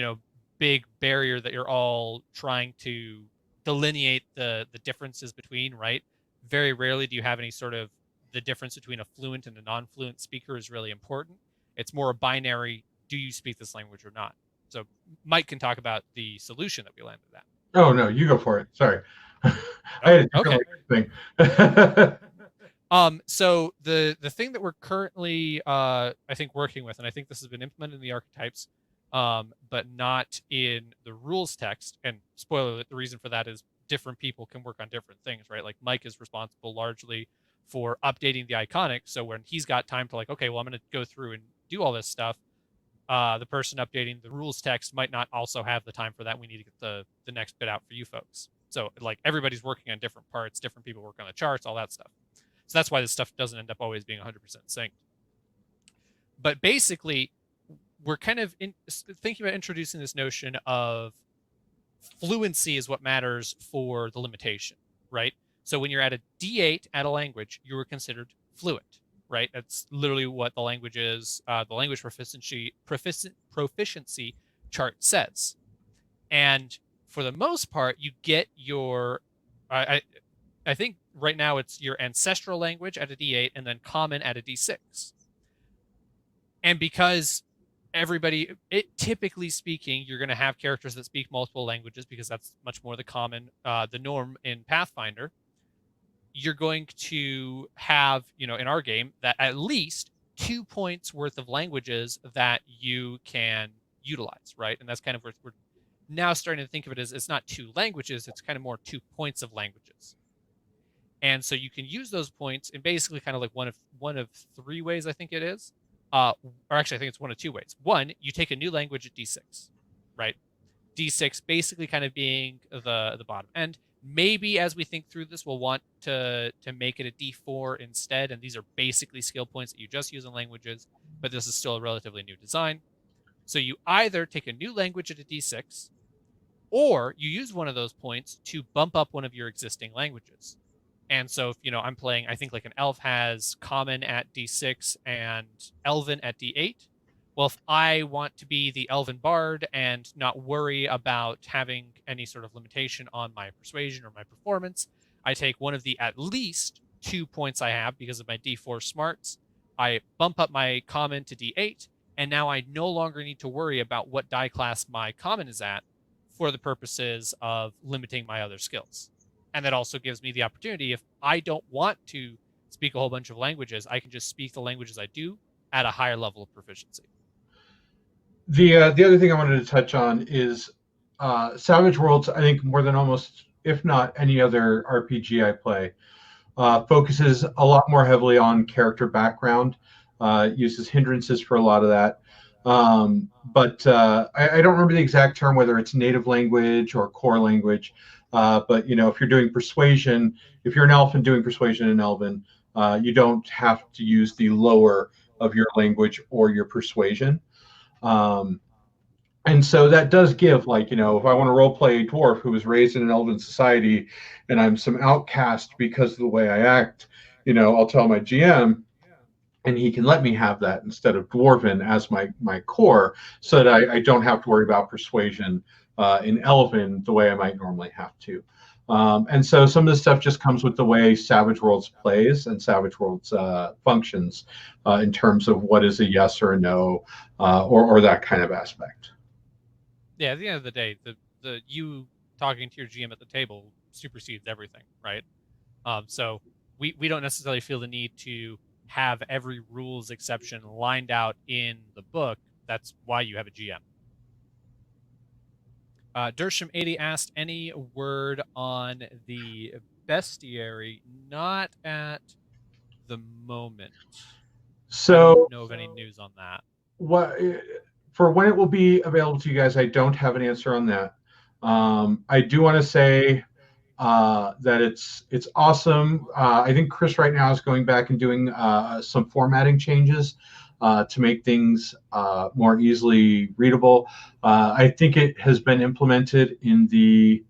big barrier that you're all trying to delineate the differences between, right? Very rarely do you have any sort of the difference between a fluent and a non-fluent speaker is really important. It's more a binary, do you speak this language or not? So Mike can talk about the solution that we landed at. Oh, no, you go for it. Sorry. I had a different thing. So the thing that we're currently, I think, working with, and I think this has been implemented in the archetypes, but not in the rules text. And spoiler alert, the reason for that is different people can work on different things, right? Like Mike is responsible largely for updating the iconic. So when he's got time to okay, well, I'm going to go through and do all this stuff. The person updating the rules text might not also have the time for that. We need to get the next bit out for you folks. So everybody's working on different parts, different people work on the charts, all that stuff. So that's why this stuff doesn't end up always being 100% synced. But basically, we're kind of thinking about introducing this notion of fluency is what matters for the limitation, right? So when you're at a D8 at a language, you are considered fluent, right? That's literally what the language is. The language proficiency chart says. And for the most part, you get your, I think right now it's your ancestral language at a D8 and then common at a D6. And because typically speaking, you're going to have characters that speak multiple languages because that's much more the norm in Pathfinder. You're going to have, in our game, that at least 2 points worth of languages that you can utilize, right? And that's kind of where we're now starting to think of it as it's not 2 languages, it's kind of more 2 points of languages. And so you can use those points in basically kind of one of 3 ways, I think it is. Or actually, I think it's 1 of 2 ways. 1, you take a new language at D6, right? D6 basically kind of being the bottom end. Maybe as we think through this, we'll want to make it a D4 instead. And these are basically skill points that you just use in languages, but this is still a relatively new design. So you either take a new language at a D6, or you use one of those points to bump up one of your existing languages. And so if, I'm playing, I think an elf has common at D6 and elven at D8. Well, if I want to be the elven bard and not worry about having any sort of limitation on my persuasion or my performance, I take one of the at least 2 points I have because of my D4 smarts. I bump up my common to D8, and now I no longer need to worry about what die class my common is at for the purposes of limiting my other skills. And that also gives me the opportunity, if I don't want to speak a whole bunch of languages, I can just speak the languages I do at a higher level of proficiency. The other thing I wanted to touch on is Savage Worlds, I think more than almost, if not any other RPG I play, focuses a lot more heavily on character background, uses hindrances for a lot of that. But I don't remember the exact term, whether it's native language or core language. But if you're doing persuasion, if you're an elf and doing persuasion in Elven, you don't have to use the lower of your language or your persuasion. Um, and so that does give, like, if I want to role play a dwarf who was raised in an elven society and I'm some outcast because of the way I act, I'll tell my GM and he can let me have that instead of dwarven as my core, so that I don't have to worry about persuasion in elven the way I might normally have to. And so some of this stuff just comes with the way Savage Worlds plays and Savage Worlds functions in terms of what is a yes or a no, or that kind of aspect. Yeah, at the end of the day, the you talking to your GM at the table supersedes everything, right? So we don't necessarily feel the need to have every rules exception lined out in the book. That's why you have a GM. Dersham80 asked, any word on the bestiary? Not at the moment. I don't So know of any news on that. what for when it will be available to you guys, I don't have an answer on that. I do want to say that it's awesome. I think Chris right now is going back and doing some formatting changes to make things more easily readable. I think it has been implemented in the.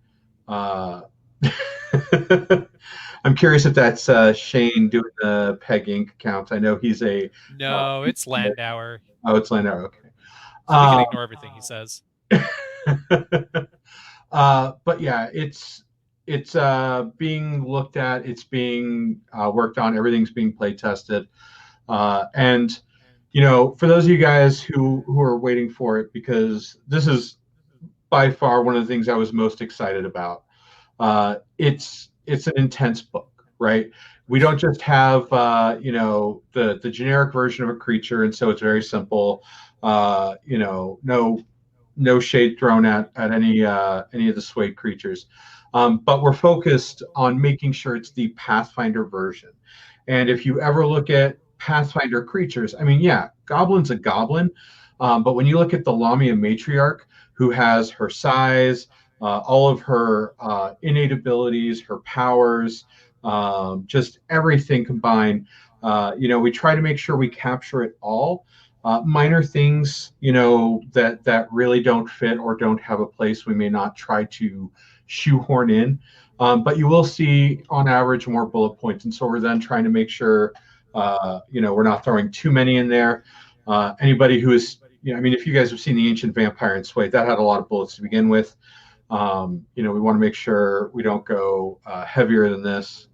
I'm curious if that's Shane doing the Peg Inc. account. I know he's a. No, it's Landauer. Oh, it's Landauer. Okay. So we can ignore everything he says. But yeah, it's being looked at. It's being worked on. Everything's being play tested. And for those of you guys who are waiting for it, because this is by far one of the things I was most excited about. It's an intense book, right? We don't just have the generic version of a creature, and so it's very simple. No shade thrown at any of the Sway creatures, but we're focused on making sure it's the Pathfinder version. And if you ever look at Pathfinder creatures, I mean, yeah, Goblin's a goblin, but when you look at the Lamia matriarch, who has her size, all of her innate abilities, her powers, just everything combined. We try to make sure we capture it all. Minor things, that really don't fit or don't have a place, we may not try to shoehorn in. But you will see, on average, more bullet points, and so we're then trying to make sure, we're not throwing too many in there. Anybody who is, I mean, if you guys have seen the Ancient Vampire and Sway, that had a lot of bullets to begin with. We want to make sure we don't go heavier than this.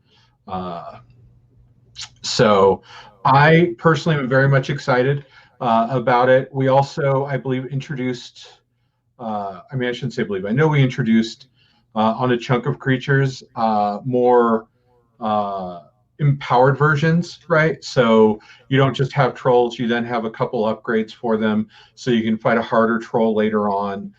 So I personally am very much excited about it. We also, I believe, introduced, I shouldn't say believe, I know we introduced on a chunk of creatures more empowered versions, right? So you don't just have trolls, you then have a couple upgrades for them, so you can fight a harder troll later on.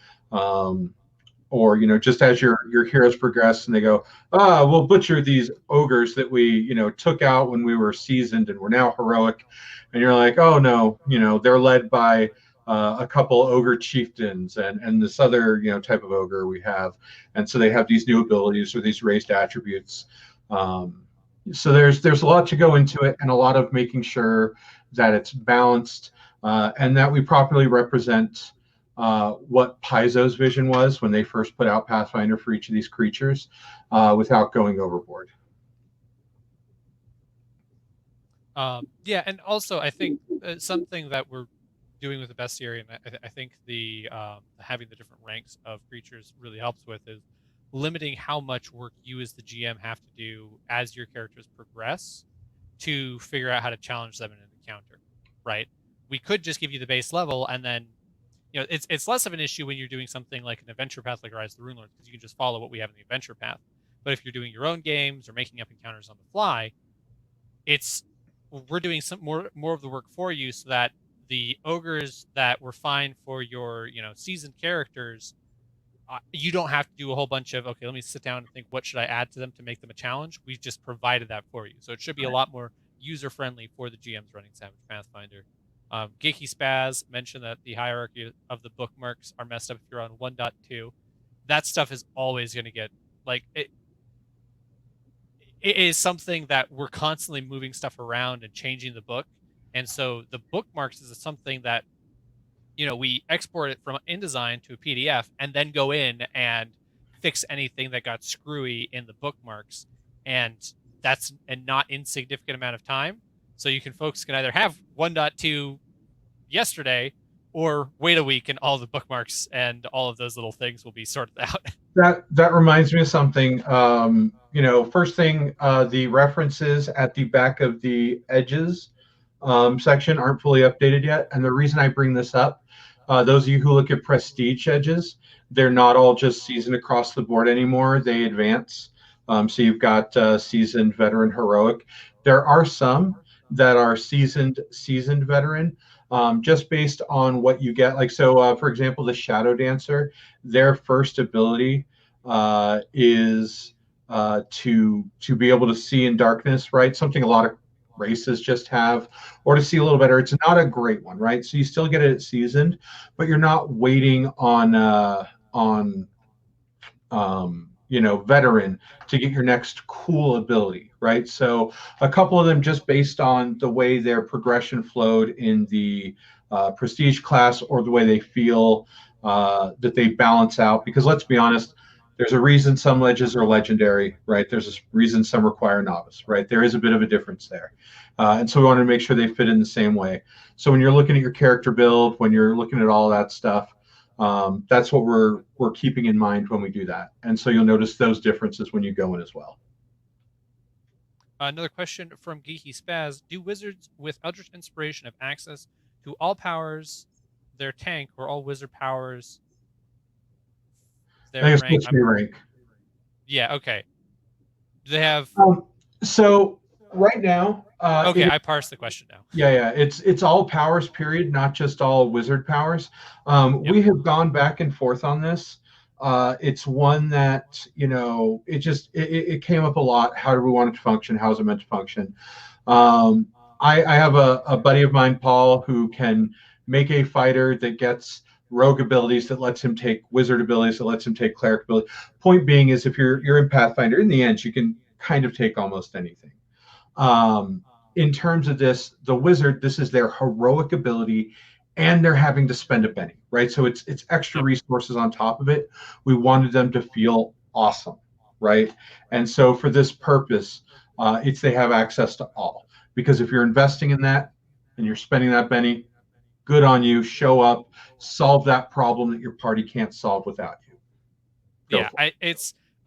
Or just as your heroes progress and they go, we'll butcher these ogres that we took out when we were seasoned and we're now heroic, and you're like, oh no, they're led by a couple ogre chieftains and this other type of ogre we have, and so they have these new abilities or these raised attributes. So there's a lot to go into it, and a lot of making sure that it's balanced, and that we properly represent what Paizo's vision was when they first put out Pathfinder for each of these creatures, without going overboard. Yeah, and also I think something that we're doing with the bestiary, and I think the having the different ranks of creatures really helps with, is limiting how much work you as the GM have to do as your characters progress to figure out how to challenge them in an encounter, right? We could just give you the base level, and then it's less of an issue when you're doing something like an adventure path like Rise of the Runelords, because you can just follow what we have in the adventure path. But if you're doing your own games or making up encounters on the fly, we're doing some more of the work for you, so that the ogres that were fine for your seasoned characters, you don't have to do a whole bunch of, okay, let me sit down and think, what should I add to them to make them a challenge? We've just provided that for you. So it should be a lot more user-friendly for the GMs running Savage Pathfinder. Geeky Spaz mentioned that the hierarchy of the bookmarks are messed up if you're on 1.2. That stuff is always going to get Like it is something that we're constantly moving stuff around and changing the book. And so the bookmarks is something that, we export it from InDesign to a PDF and then go in and fix anything that got screwy in the bookmarks. And that's a not insignificant amount of time. So folks can either have 1.2 yesterday or wait a week and all the bookmarks and all of those little things will be sorted out. That reminds me of something. First thing, the references at the back of the edges section aren't fully updated yet. And the reason I bring this up, those of you who look at prestige edges, they're not all just seasoned across the board anymore. They advance. So you've got seasoned, veteran, heroic. There are some that are seasoned veteran, just based on what you get. Like, so for example, the Shadow Dancer, their first ability is to be able to see in darkness, right? Something a lot of races just have, or to see a little better. It's not a great one, right? So you still get it seasoned, but you're not waiting on veteran to get your next cool ability, right? So a couple of them just based on the way their progression flowed in the prestige class, or the way they feel that they balance out. Because let's be honest, there's a reason some ledges are legendary, right? There's a reason some require novice, right? There is a bit of a difference there. And so we wanted to make sure they fit in the same way. So when you're looking at your character build, when you're looking at all that stuff, that's what we're keeping in mind when we do that. And so you'll notice those differences when you go in as well. Another question from Geeky Spaz. Do wizards with Eldritch Inspiration have access to all powers their tank, or all wizard powers their rank? Rank. Yeah, okay. Do they have... So right now... okay, I parsed the question now. Yeah. It's all powers, period, not just all wizard powers. Yep. We have gone back and forth on this. It's one that, it came up a lot. How do we want it to function? How is it meant to function? I have a buddy of mine, Paul, who can make a fighter that gets rogue abilities that lets him take wizard abilities, that lets him take cleric abilities. Point being is, if you're in Pathfinder, in the end, you can kind of take almost anything. In terms of this, the wizard, this is their heroic ability, and they're having to spend a penny, right? So it's extra resources on top of it. We wanted them to feel awesome, right? And so for this purpose, they have access to all. Because if you're investing in that and you're spending that penny, good on you. Show up, solve that problem that your party can't solve without you.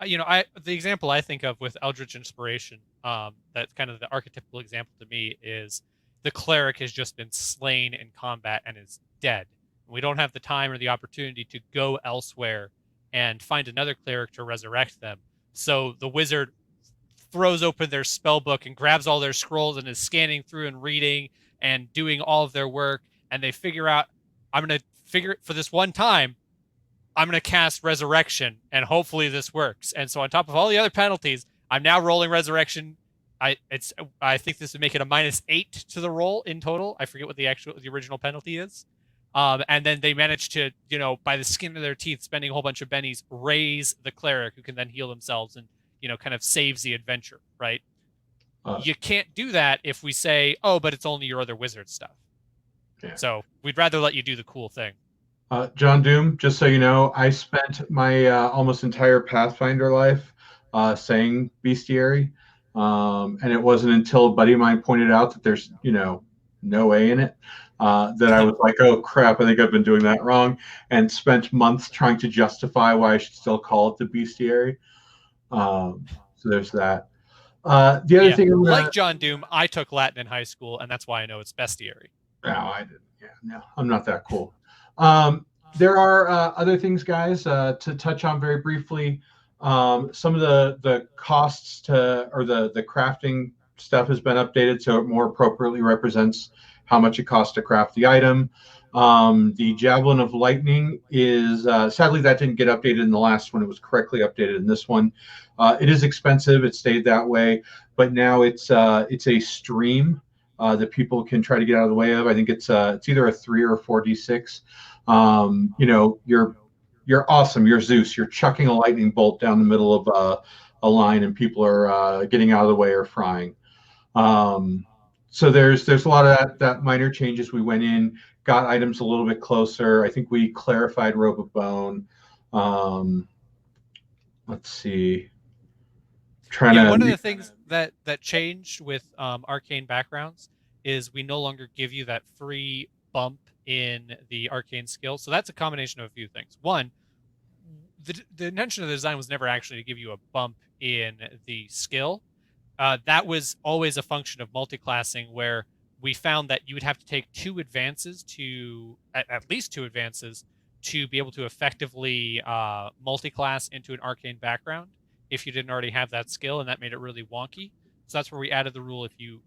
The example I think of with Eldritch Inspiration, that's kind of the archetypical example to me, is the cleric has just been slain in combat and is dead. We don't have the time or the opportunity to go elsewhere and find another cleric to resurrect them. So the wizard throws open their spell book and grabs all their scrolls and is scanning through and reading and doing all of their work. And they figure out, for this one time, I'm going to cast Resurrection, and hopefully this works. And so on top of all the other penalties, I'm now rolling Resurrection. I think this would make it a -8 to the roll in total. I forget what the original penalty is. And then they manage to, by the skin of their teeth, spending a whole bunch of bennies, raise the cleric, who can then heal themselves and, kind of saves the adventure, right? You can't do that if we say, oh, but it's only your other wizard stuff. Yeah. So we'd rather let you do the cool thing. John Doom, just so you know, I spent my almost entire Pathfinder life saying bestiary. And it wasn't until a buddy of mine pointed out that there's, no A in it, that I was like, oh, crap, I think I've been doing that wrong, and spent months trying to justify why I should still call it the bestiary. So there's that. The other thing... Like John Doom, I took Latin in high school, and that's why I know it's bestiary. No, I didn't. Yeah, no, I'm not that cool. There are other things, guys, to touch on very briefly. Some of the costs or the crafting stuff has been updated, so it more appropriately represents how much it costs to craft the item. The Javelin of Lightning is, sadly, that didn't get updated in the last one. It was correctly updated in this one. It is expensive. It stayed that way, but now it's a stream that people can try to get out of the way of. I think it's either a 3 or a 4d6. you're awesome. You're Zeus. You're chucking a lightning bolt down the middle of a line, and people are getting out of the way or frying. So there's a lot of that minor changes. We went in, got items a little bit closer. I think we clarified Robe of Bone. Let's see. One of the things that changed with arcane backgrounds is we no longer give you that free bump in the arcane skill. So that's a combination of a few things. One, the intention of the design was never actually to give you a bump in the skill. That was always a function of multiclassing, where we found that you would have to take at least two advances to be able to effectively multiclass into an arcane background if you didn't already have that skill, and that made it really wonky. So that's where we added the rule: if you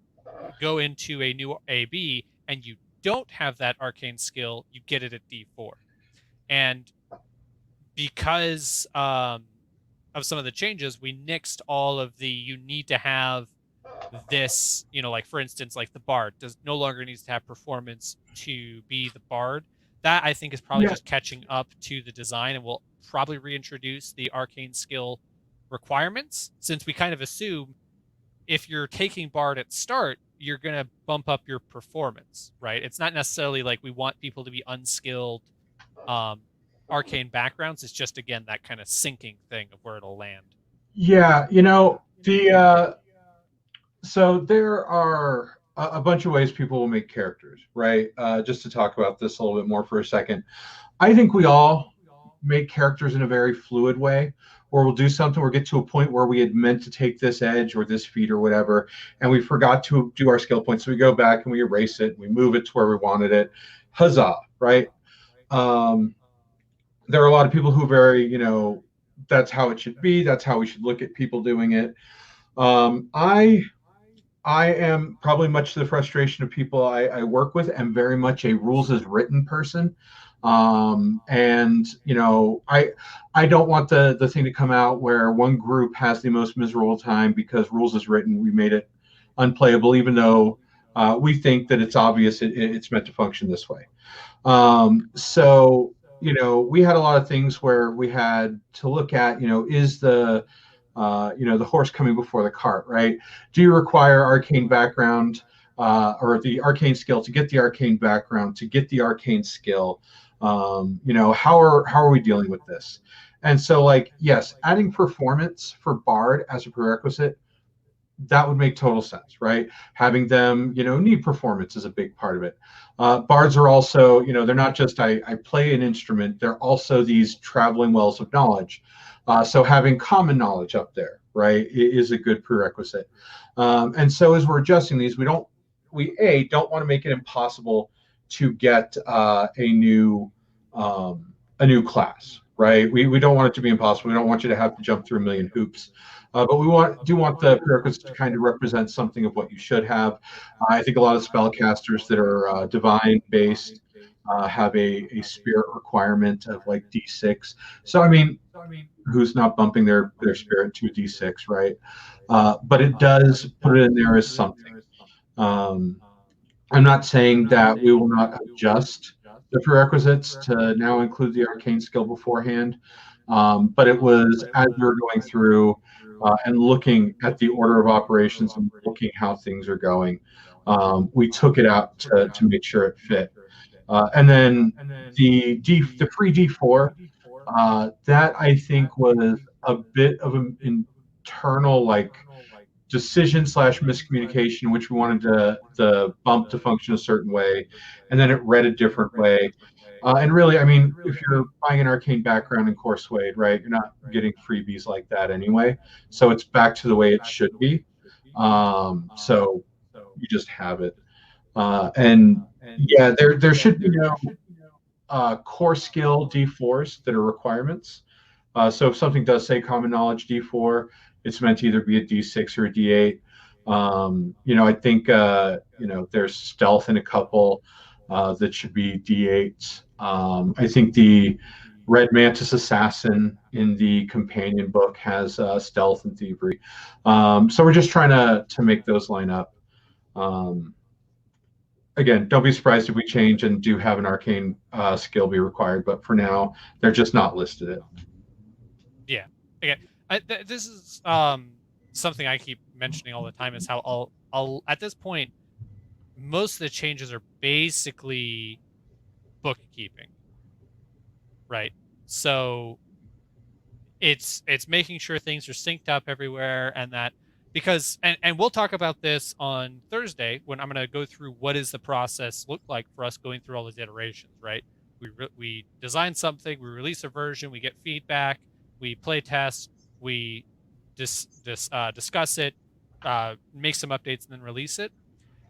go into a new AB and you don't have that arcane skill, you get it at D4. And because of some of the changes, we nixed all of the you need to have this, like for instance, like the bard no longer needs to have performance to be the bard. That I think is probably just catching up to the design, and we'll probably reintroduce the arcane skill requirements, since we kind of assume if you're taking bard at start, you're going to bump up your performance, right? It's not necessarily like we want people to be unskilled arcane backgrounds. It's just, again, that kind of sinking thing of where it'll land. Yeah, so there are a bunch of ways people will make characters, right? Just to talk about this a little bit more for a second. I think we all make characters in a very fluid way, or we'll do something, we'll get to a point where we had meant to take this edge or this feat or whatever, and we forgot to do our skill points. So we go back and we erase it, we move it to where we wanted it. Huzzah, right? There are a lot of people who are very, that's how it should be. That's how we should look at people doing it. I am probably much to the frustration of people I work with, and very much a rules as written person. And I don't want the thing to come out where one group has the most miserable time because rules as written, we made it unplayable, even though we think that it's obvious it's meant to function this way. So we had a lot of things where we had to look at, is the horse coming before the cart, right? Do you require arcane background or the arcane skill to get the arcane background, to get the arcane skill? How are we dealing with this? And so, yes, adding performance for bard as a prerequisite, that would make total sense, right? Having them, need performance is a big part of it. Bards are also, they're not just I play an instrument, they're also these traveling wells of knowledge. So having common knowledge up there, right, is a good prerequisite. And so as we're adjusting these, we don't want to make it impossible to get a new class, right? We don't want it to be impossible. We don't want you to have to jump through a million hoops. But we do want the prerequisites to kind of represent something of what you should have. I think a lot of spellcasters that are divine based have a spirit requirement of D6. So I mean, who's not bumping their spirit to a D6, right? But it does put it in there as something. I'm not saying that we will not adjust the prerequisites to now include the arcane skill beforehand, but it was as we were going through and looking at the order of operations and looking how things are going, we took it out to make sure it fit. And then the free D4, that I think was a bit of an internal decision / miscommunication in which we wanted the bump to function a certain way, and then it read a different way. And really, I mean, if you're buying an arcane background in Core Suede, right, you're not getting freebies like that anyway. So it's back to the way it should be. So you just have it. And yeah, there should be no core skill D4s that are requirements. So if something does say common knowledge D4, it's meant to either be a D6 or a D8. I think there's stealth in a couple that should be D8s. I think the Red Mantis Assassin in the companion book has stealth and thievery. So we're just trying to make those line up. again, don't be surprised if we change and do have an arcane skill be required. But for now, they're just not listed it. Yeah. Okay. This is something I keep mentioning all the time is how I'll at this point most of the changes are basically bookkeeping, right? So it's making sure things are synced up everywhere and that because and we'll talk about this on Thursday when I'm going to go through what does the process look like for us going through all these iterations, right? We design something, we release a version, we get feedback, we play test, we discuss it, make some updates, and then release it.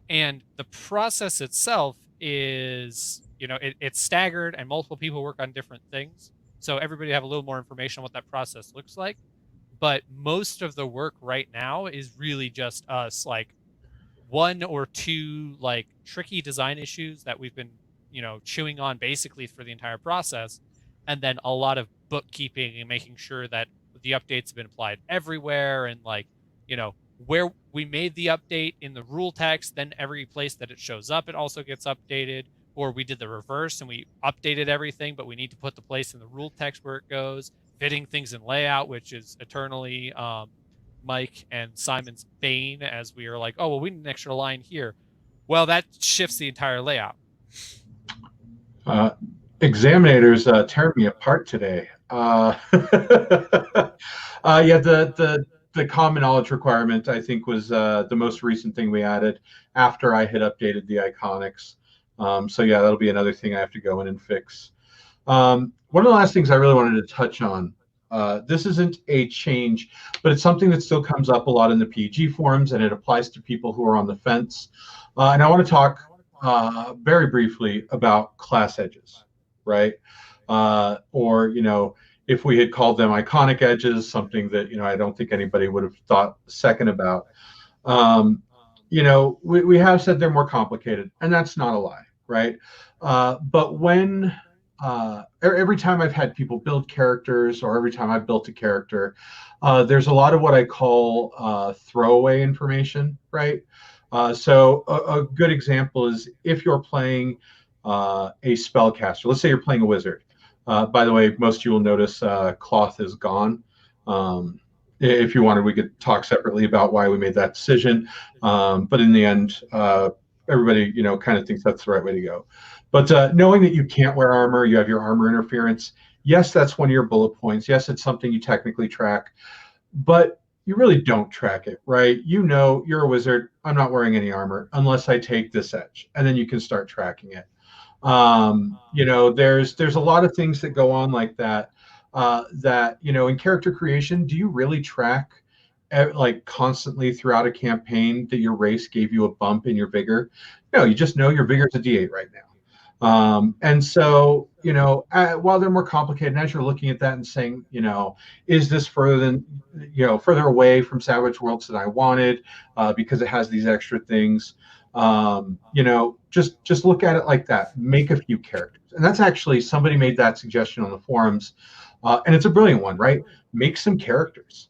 And the process itself is, it's staggered and multiple people work on different things. So everybody have a little more information on what that process looks like. But most of the work right now is really just us, like one or two like tricky design issues that we've been, chewing on basically for the entire process. And then a lot of bookkeeping and making sure that the updates have been applied everywhere and like, where we made the update in the rule text, then every place that it shows up, it also gets updated. Or we did the reverse and we updated everything, but we need to put the place in the rule text where it goes, fitting things in layout, which is eternally Mike and Simon's bane as we are like, oh, well, we need an extra line here. Well, that shifts the entire layout. Examinators tear me apart today. Yeah, the common knowledge requirement, I think, was the most recent thing we added after I had updated the iconics. So yeah, that'll be another thing I have to go in and fix. One of the last things I really wanted to touch on, this isn't a change, but it's something that still comes up a lot in the PG forums, and it applies to people who are on the fence. And I want to talk very briefly about class edges, right? Or, if we had called them iconic edges, something that, I don't think anybody would have thought a second about. We have said they're more complicated, and that's not a lie, right? But when every time I've had people build characters, or every time I've built a character, there's a lot of what I call throwaway information, right? So a good example is if you're playing a spellcaster. Let's say you're playing a wizard. By the way, most of you will notice cloth is gone. If you wanted, we could talk separately about why we made that decision. But in the end, everybody, kind of thinks that's the right way to go. But knowing that you can't wear armor, you have your armor interference. Yes, that's one of your bullet points. Yes, it's something you technically track, but you really don't track it, right? You're a wizard. I'm not wearing any armor unless I take this edge, and then you can start tracking it. There's a lot of things that go on like that. That in character creation, do you really track like constantly throughout a campaign that your race gave you a bump in your vigor? No, you just know your vigor is a D8 right now. And so, while they're more complicated, and as you're looking at that and saying, is this further away from Savage Worlds than I wanted because it has these extra things? Just look at it like that. Make a few characters. And that's actually, somebody made that suggestion on the forums, and it's a brilliant one, right? Make some characters.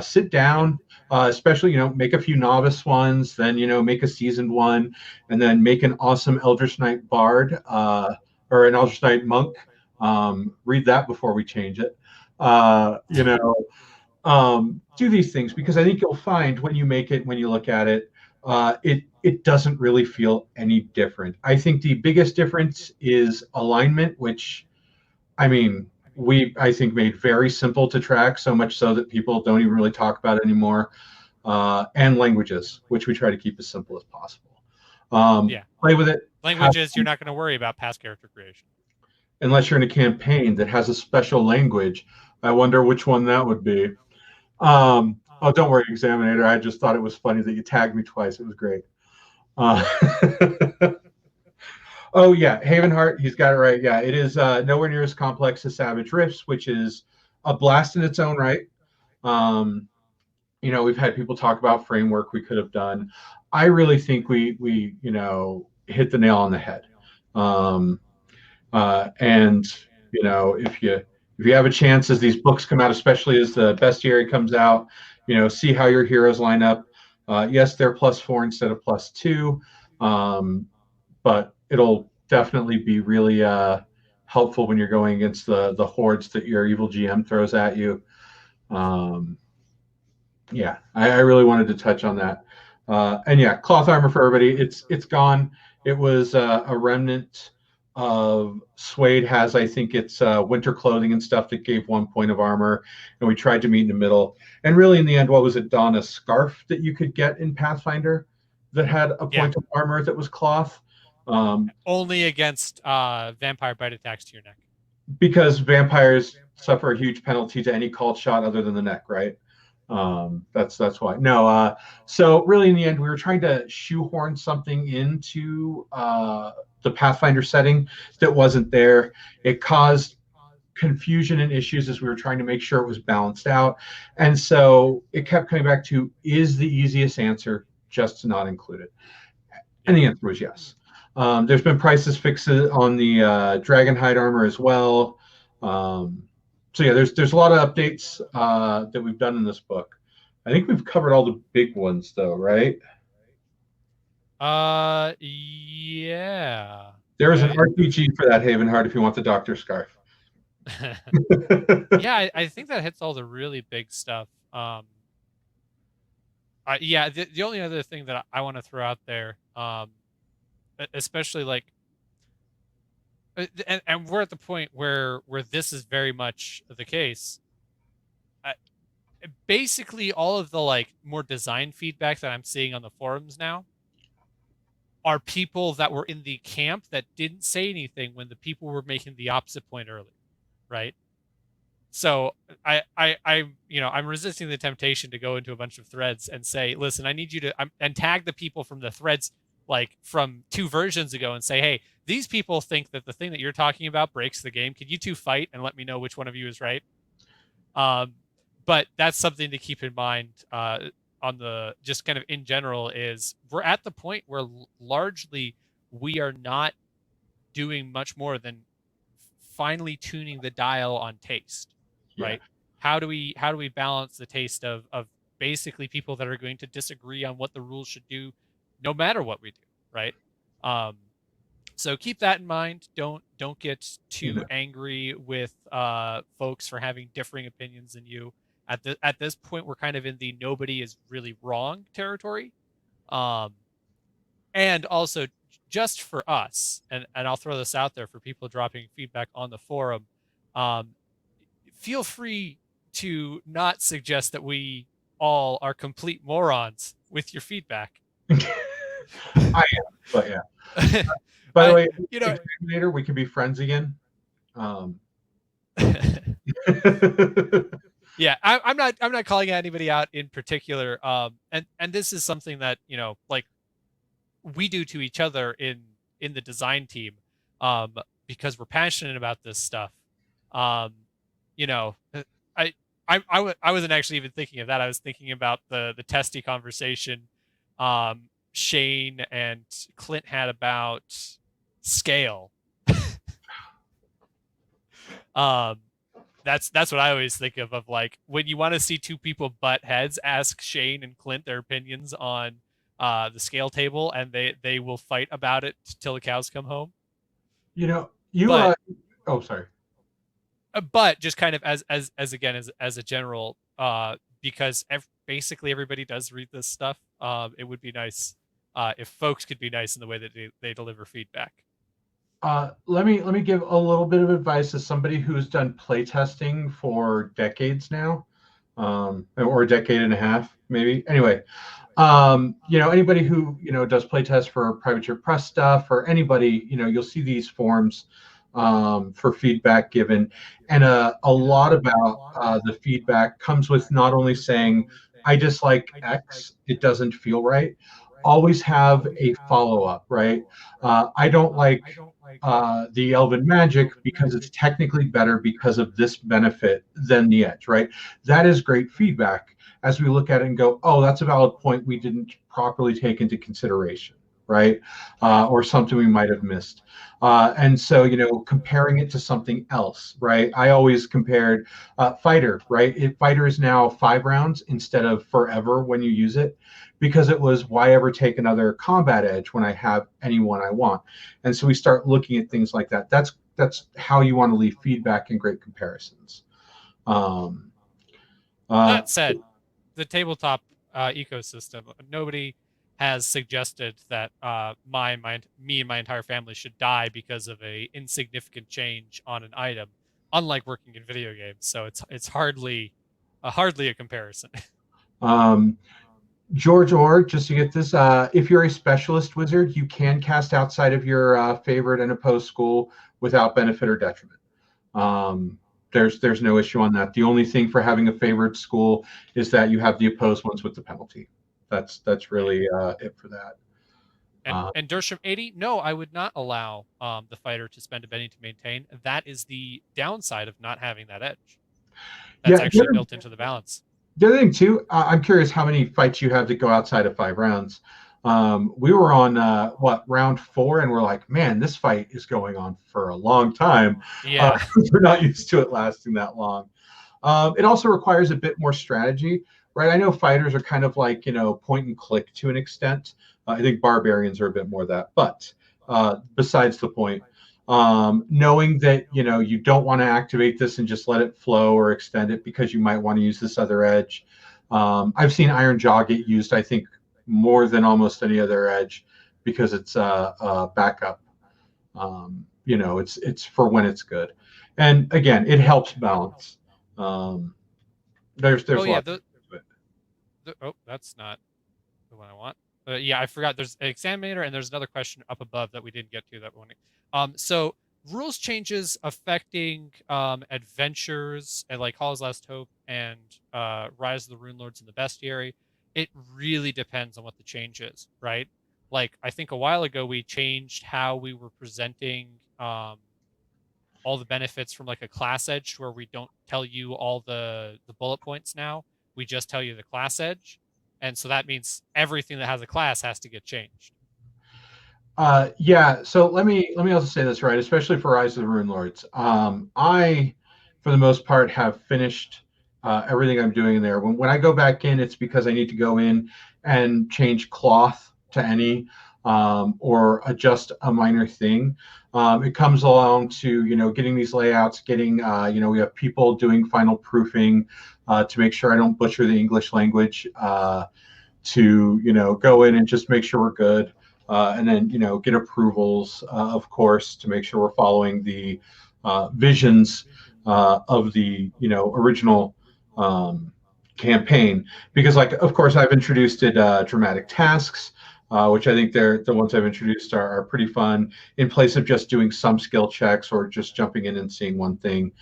Sit down, especially, make a few novice ones, then, make a seasoned one, and then make an awesome Eldritch Knight bard or an Eldritch Knight monk. Read that before we change it. Do these things, because I think you'll find when you make it, when you look at it, it doesn't really feel any different. I think the biggest difference is alignment, which, I think made very simple to track, so much so that people don't even really talk about it anymore. And languages, which we try to keep as simple as possible. Play with it. Languages, you're not going to worry about past character creation. Unless you're in a campaign that has a special language. I wonder which one that would be. Oh, don't worry, Examinator. I just thought it was funny that you tagged me twice. It was great. Oh, yeah, Havenheart, he's got it right. Yeah, it is nowhere near as complex as Savage Rifts, which is a blast in its own right. We've had people talk about framework we could have done. I really think we hit the nail on the head. And if you have a chance as these books come out, especially as the bestiary comes out, see how your heroes line up. Yes, they're +4 instead of +2. but it'll definitely be really helpful when you're going against the hordes that your evil GM throws at you. Yeah, I really wanted to touch on that. And yeah, cloth armor for everybody. It's gone. It was a remnant of Suede has, I think it's winter clothing and stuff that gave 1 point of armor, and we tried to meet in the middle. And really, in the end, what was it, Don? A scarf that you could get in Pathfinder that had a point of armor that was cloth. Only against vampire bite attacks to your neck. Because vampires suffer a huge penalty to any called shot other than the neck, right? That's why. No, so really in the end, we were trying to shoehorn something into the Pathfinder setting that wasn't there. It caused confusion and issues as we were trying to make sure it was balanced out. And so it kept coming back to, is the easiest answer just to not include it? And the answer was yes. There's been prices fixes on the Dragonhide armor as well. So yeah, there's a lot of updates that we've done in this book. I think we've covered all the big ones though, right? Yeah. There is an RPG for that, Havenheart, if you want the Doctor Scarf. Yeah, I think that hits all the really big stuff. Yeah, the only other thing that I want to throw out there, especially like, and we're at the point where this is very much the case. Basically, all of the like more design feedback that I'm seeing on the forums now are people that were in the camp that didn't say anything when the people were making the opposite point earlier, right? So I'm resisting the temptation to go into a bunch of threads and say, listen, I need you to and tag the people from the threads like from 2 versions ago and say, hey, these people think that the thing that you're talking about breaks the game. Could you 2 fight and let me know which one of you is right? But that's something to keep in mind on the just kind of in general is we're at the point where largely we are not doing much more than finely tuning the dial on taste, right? How do we balance the taste of basically people that are going to disagree on what the rules should do no matter what we do, right? So keep that in mind. Don't get too angry with folks for having differing opinions than you. At this point, we're kind of in the nobody is really wrong territory. And also, just for us, and I'll throw this out there for people dropping feedback on the forum, feel free to not suggest that we all are complete morons with your feedback. I am, but yeah. By the way, later we can be friends again. Yeah, I'm not calling anybody out in particular. And this is something that like we do to each other in the design team, because we're passionate about this stuff. I wasn't actually even thinking of that. I was thinking about the testy conversation Shane and Clint had about scale. That's what I always think of like when you want to see 2 people butt heads, ask Shane and Clint their opinions on the scale table, and they will fight about it till the cows come home. Oh, sorry. But just kind of as a general, because basically everybody does read this stuff. It would be nice if folks could be nice in the way that they deliver feedback. Let me give a little bit of advice as somebody who's done playtesting for decades now, or a decade and a half, maybe. Anyway, anybody who does playtest for Privateer Press stuff, or anybody, you'll see these forms for feedback given, and a lot about the feedback comes with not only saying I dislike X, it doesn't feel right. Always have a follow-up, right? I don't like the Elven Magic because it's technically better because of this benefit than the Edge, right? That is great feedback as we look at it and go, oh, that's a valid point we didn't properly take into consideration, right? Or something we might have missed. And so, comparing it to something else, right? I always compared fighter, right? Fighter is now 5 rounds instead of forever when you use it, because it was, why ever take another combat edge when I have anyone I want? And so we start looking at things like that. That's how you want to leave feedback and great comparisons. That said, the tabletop ecosystem, nobody has suggested that me and my entire family should die because of a insignificant change on an item, unlike working in video games. So it's hardly a comparison. George Orr, just to get this, if you're a specialist wizard, you can cast outside of your favorite and opposed school without benefit or detriment. There's no issue on that. The only thing for having a favored school is that you have the opposed ones with the penalty. That's really it for that. And Dersham 80, no, I would not allow the fighter to spend a penny to maintain. That is the downside of not having that edge. That's actually built into the balance. The other thing too, I'm curious how many fights you have that go outside of 5 rounds. We were on round 4, and we're like, man, this fight is going on for a long time. Yeah, we're not used to it lasting that long. It also requires a bit more strategy, right? I know fighters are kind of like, point and click to an extent. I think barbarians are a bit more of that, but besides the point, knowing that you don't want to activate this and just let it flow or extend it because you might want to use this other edge. I've seen Iron Jaw get used, I think, more than almost any other edge because it's a backup. It's for when it's good, and again, it helps balance. There's that's not the one I want. Yeah, I forgot. There's an examinator, and there's another question up above that we didn't get to that one. So rules changes affecting adventures and like Hall's Last Hope and Rise of the Rune Lords in the Bestiary. It really depends on what the change is, right? Like I think a while ago we changed how we were presenting all the benefits from like a class edge, where we don't tell you all the bullet points now. We just tell you the class edge. And so that means everything that has a class has to get changed. Yeah. So let me also say this, right? Especially for Rise of the Rune Lords, I, for the most part, have finished everything I'm doing in there. When I go back in, it's because I need to go in and change cloth to any or adjust a minor thing. It comes along to getting these layouts, getting we have people doing final proofing to make sure I don't butcher the English language. To go in and just make sure we're good, and then get approvals, of course, to make sure we're following the visions of the original campaign. Because of course I've introduced dramatic tasks, which I think they're the ones I've introduced are pretty fun, in place of just doing some skill checks or just jumping in and seeing one thing.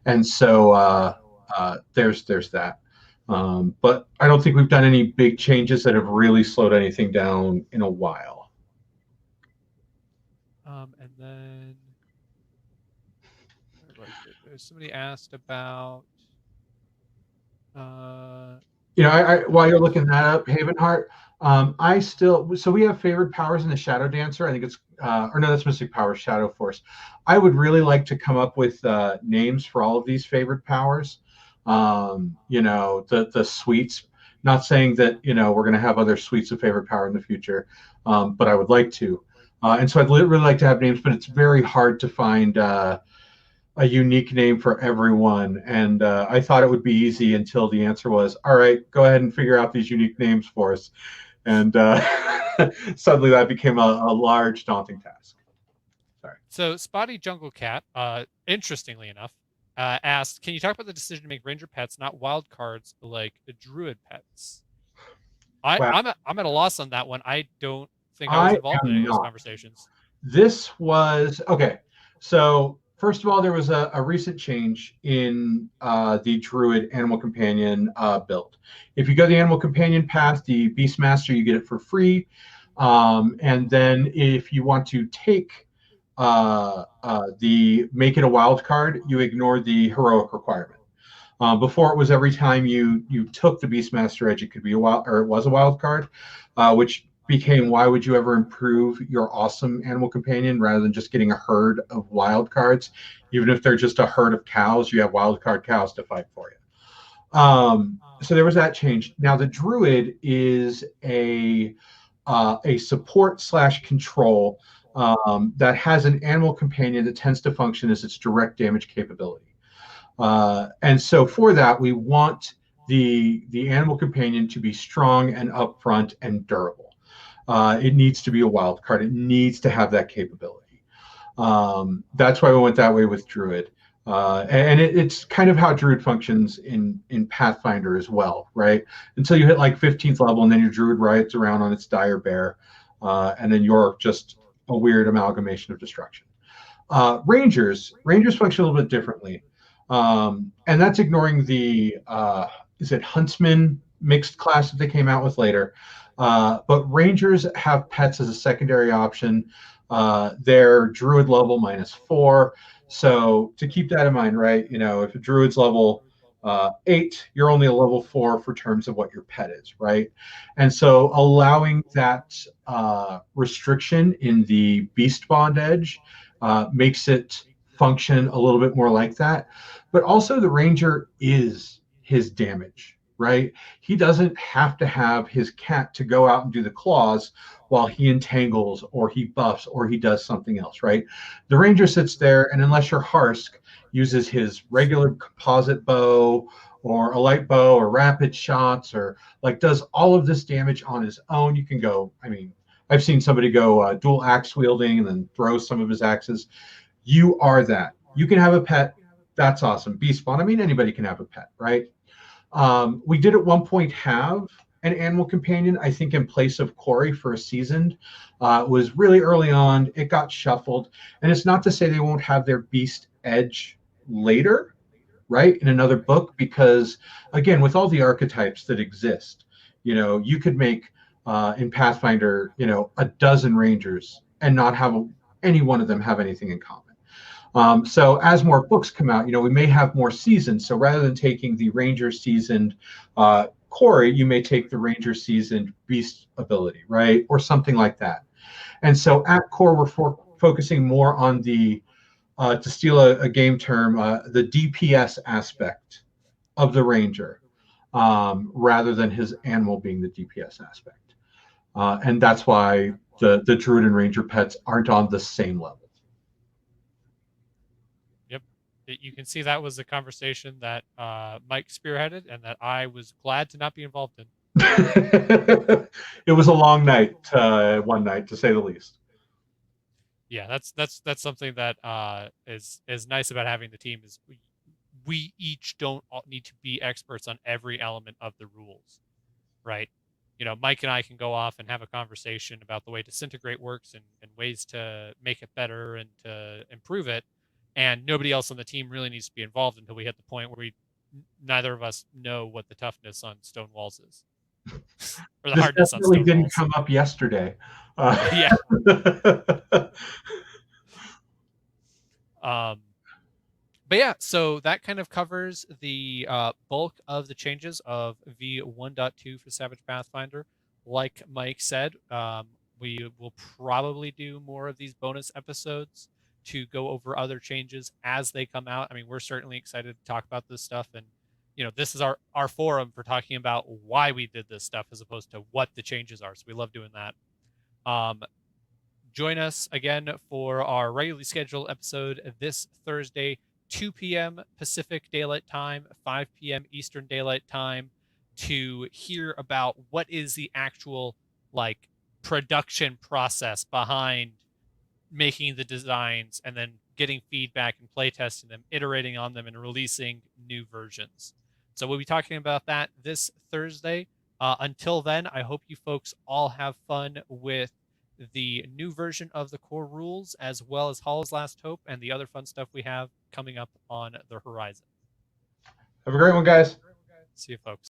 And so there's that. But I don't think we've done any big changes that have really slowed anything down in a while. And then somebody asked about while you're looking that up, Havenheart, so we have favored powers in the Shadow Dancer. I think it's or no, that's Mystic Powers, Shadow Force. I would really like to come up with names for all of these favored powers. The suites, not saying that we're going to have other suites of favorite power in the future, but I would like to, and so I'd really like to have names, but it's very hard to find a unique name for everyone. And I thought it would be easy until the answer was, all right, go ahead and figure out these unique names for us. And suddenly that became a large, daunting task. Sorry. So Spotty Jungle Cat, interestingly enough, asked, can you talk about the decision to make ranger pets, not wild cards like druid pets? I'm at a loss on that one. I don't think I was involved in any of those conversations. This was okay. So first of all, there was a recent change in the Druid Animal Companion build. If you go the Animal Companion path, the Beastmaster, you get it for free. And then if you want to take the make it a wild card, you ignore the heroic requirement. Before, it was every time you took the Beastmaster edge, it could be it was a wild card, which became, why would you ever improve your awesome animal companion rather than just getting a herd of wild cards? Even if they're just a herd of cows, you have wild card cows to fight for you. So there was that change. Now the druid is a support slash control that has an animal companion that tends to function as its direct damage capability. And so for that, we want the animal companion to be strong and upfront and durable. It needs to be a wild card. It needs to have that capability. That's why we went that way with Druid. And it's kind of how Druid functions in Pathfinder as well, right? Until you hit like 15th level, and then your Druid rides around on its dire bear, and then you're just a weird amalgamation of destruction. Rangers function a little bit differently, and that's ignoring the is it Huntsman mixed class that they came out with later. But Rangers have pets as a secondary option. They're Druid level -4. So to keep that in mind, right? If a Druid's level 8, you're only a level 4 for terms of what your pet is, right? And so allowing that restriction in the Beast Bond edge makes it function a little bit more like that. But also the Ranger is his damage, right? He doesn't have to have his cat to go out and do the claws while he entangles or he buffs or he does something else, right? The Ranger sits there, and unless your Harsk uses his regular composite bow or a light bow or rapid shots or like does all of this damage on his own, you can go, I've seen somebody go dual axe wielding and then throw some of his axes. You are that. You can have a pet. That's awesome. Beast Spawn. Anybody can have a pet, right? We did at one point have an animal companion, I think, in place of Corey for a seasoned. It was really early on. It got shuffled. And it's not to say they won't have their beast edge later, right, in another book, because, again, with all the archetypes that exist, you could make, in Pathfinder, a dozen Rangers and not have any one of them have anything in common. So as more books come out, we may have more seasons. So rather than taking the Ranger seasoned Corey, you may take the Ranger seasoned Beast ability, right? Or something like that. And so at core, we're focusing more on the, to steal a game term, the DPS aspect of the Ranger, rather than his animal being the DPS aspect. And that's why the Druid and Ranger pets aren't on the same level. You can see that was a conversation that Mike spearheaded and that I was glad to not be involved in. It was a long night, one night, to say the least. Yeah, that's something that is nice about having the team is we each don't need to be experts on every element of the rules, right? Mike and I can go off and have a conversation about the way Disintegrate works and ways to make it better and to improve it. And nobody else on the team really needs to be involved until we hit the point where neither of us know what the toughness on stone walls is, or the this hardness on stone definitely didn't walls. come up yesterday. Yeah. But yeah, so that kind of covers the bulk of the changes of v1.2 for Savage Pathfinder. Like Mike said, we will probably do more of these bonus episodes to go over other changes as they come out. We're certainly excited to talk about this stuff, and this is our forum for talking about why we did this stuff as opposed to what the changes are. So we love doing that. Join us again for our regularly scheduled episode this Thursday, 2 p.m. Pacific Daylight Time, 5 p.m. Eastern Daylight Time, to hear about what is the actual production process behind making the designs and then getting feedback and playtesting them, iterating on them, and releasing new versions. So we'll be talking about that this Thursday. Until then, I hope you folks all have fun with the new version of the core rules, as well as Hollow's Last Hope and the other fun stuff we have coming up on the horizon. Have a great one, guys. See you, folks.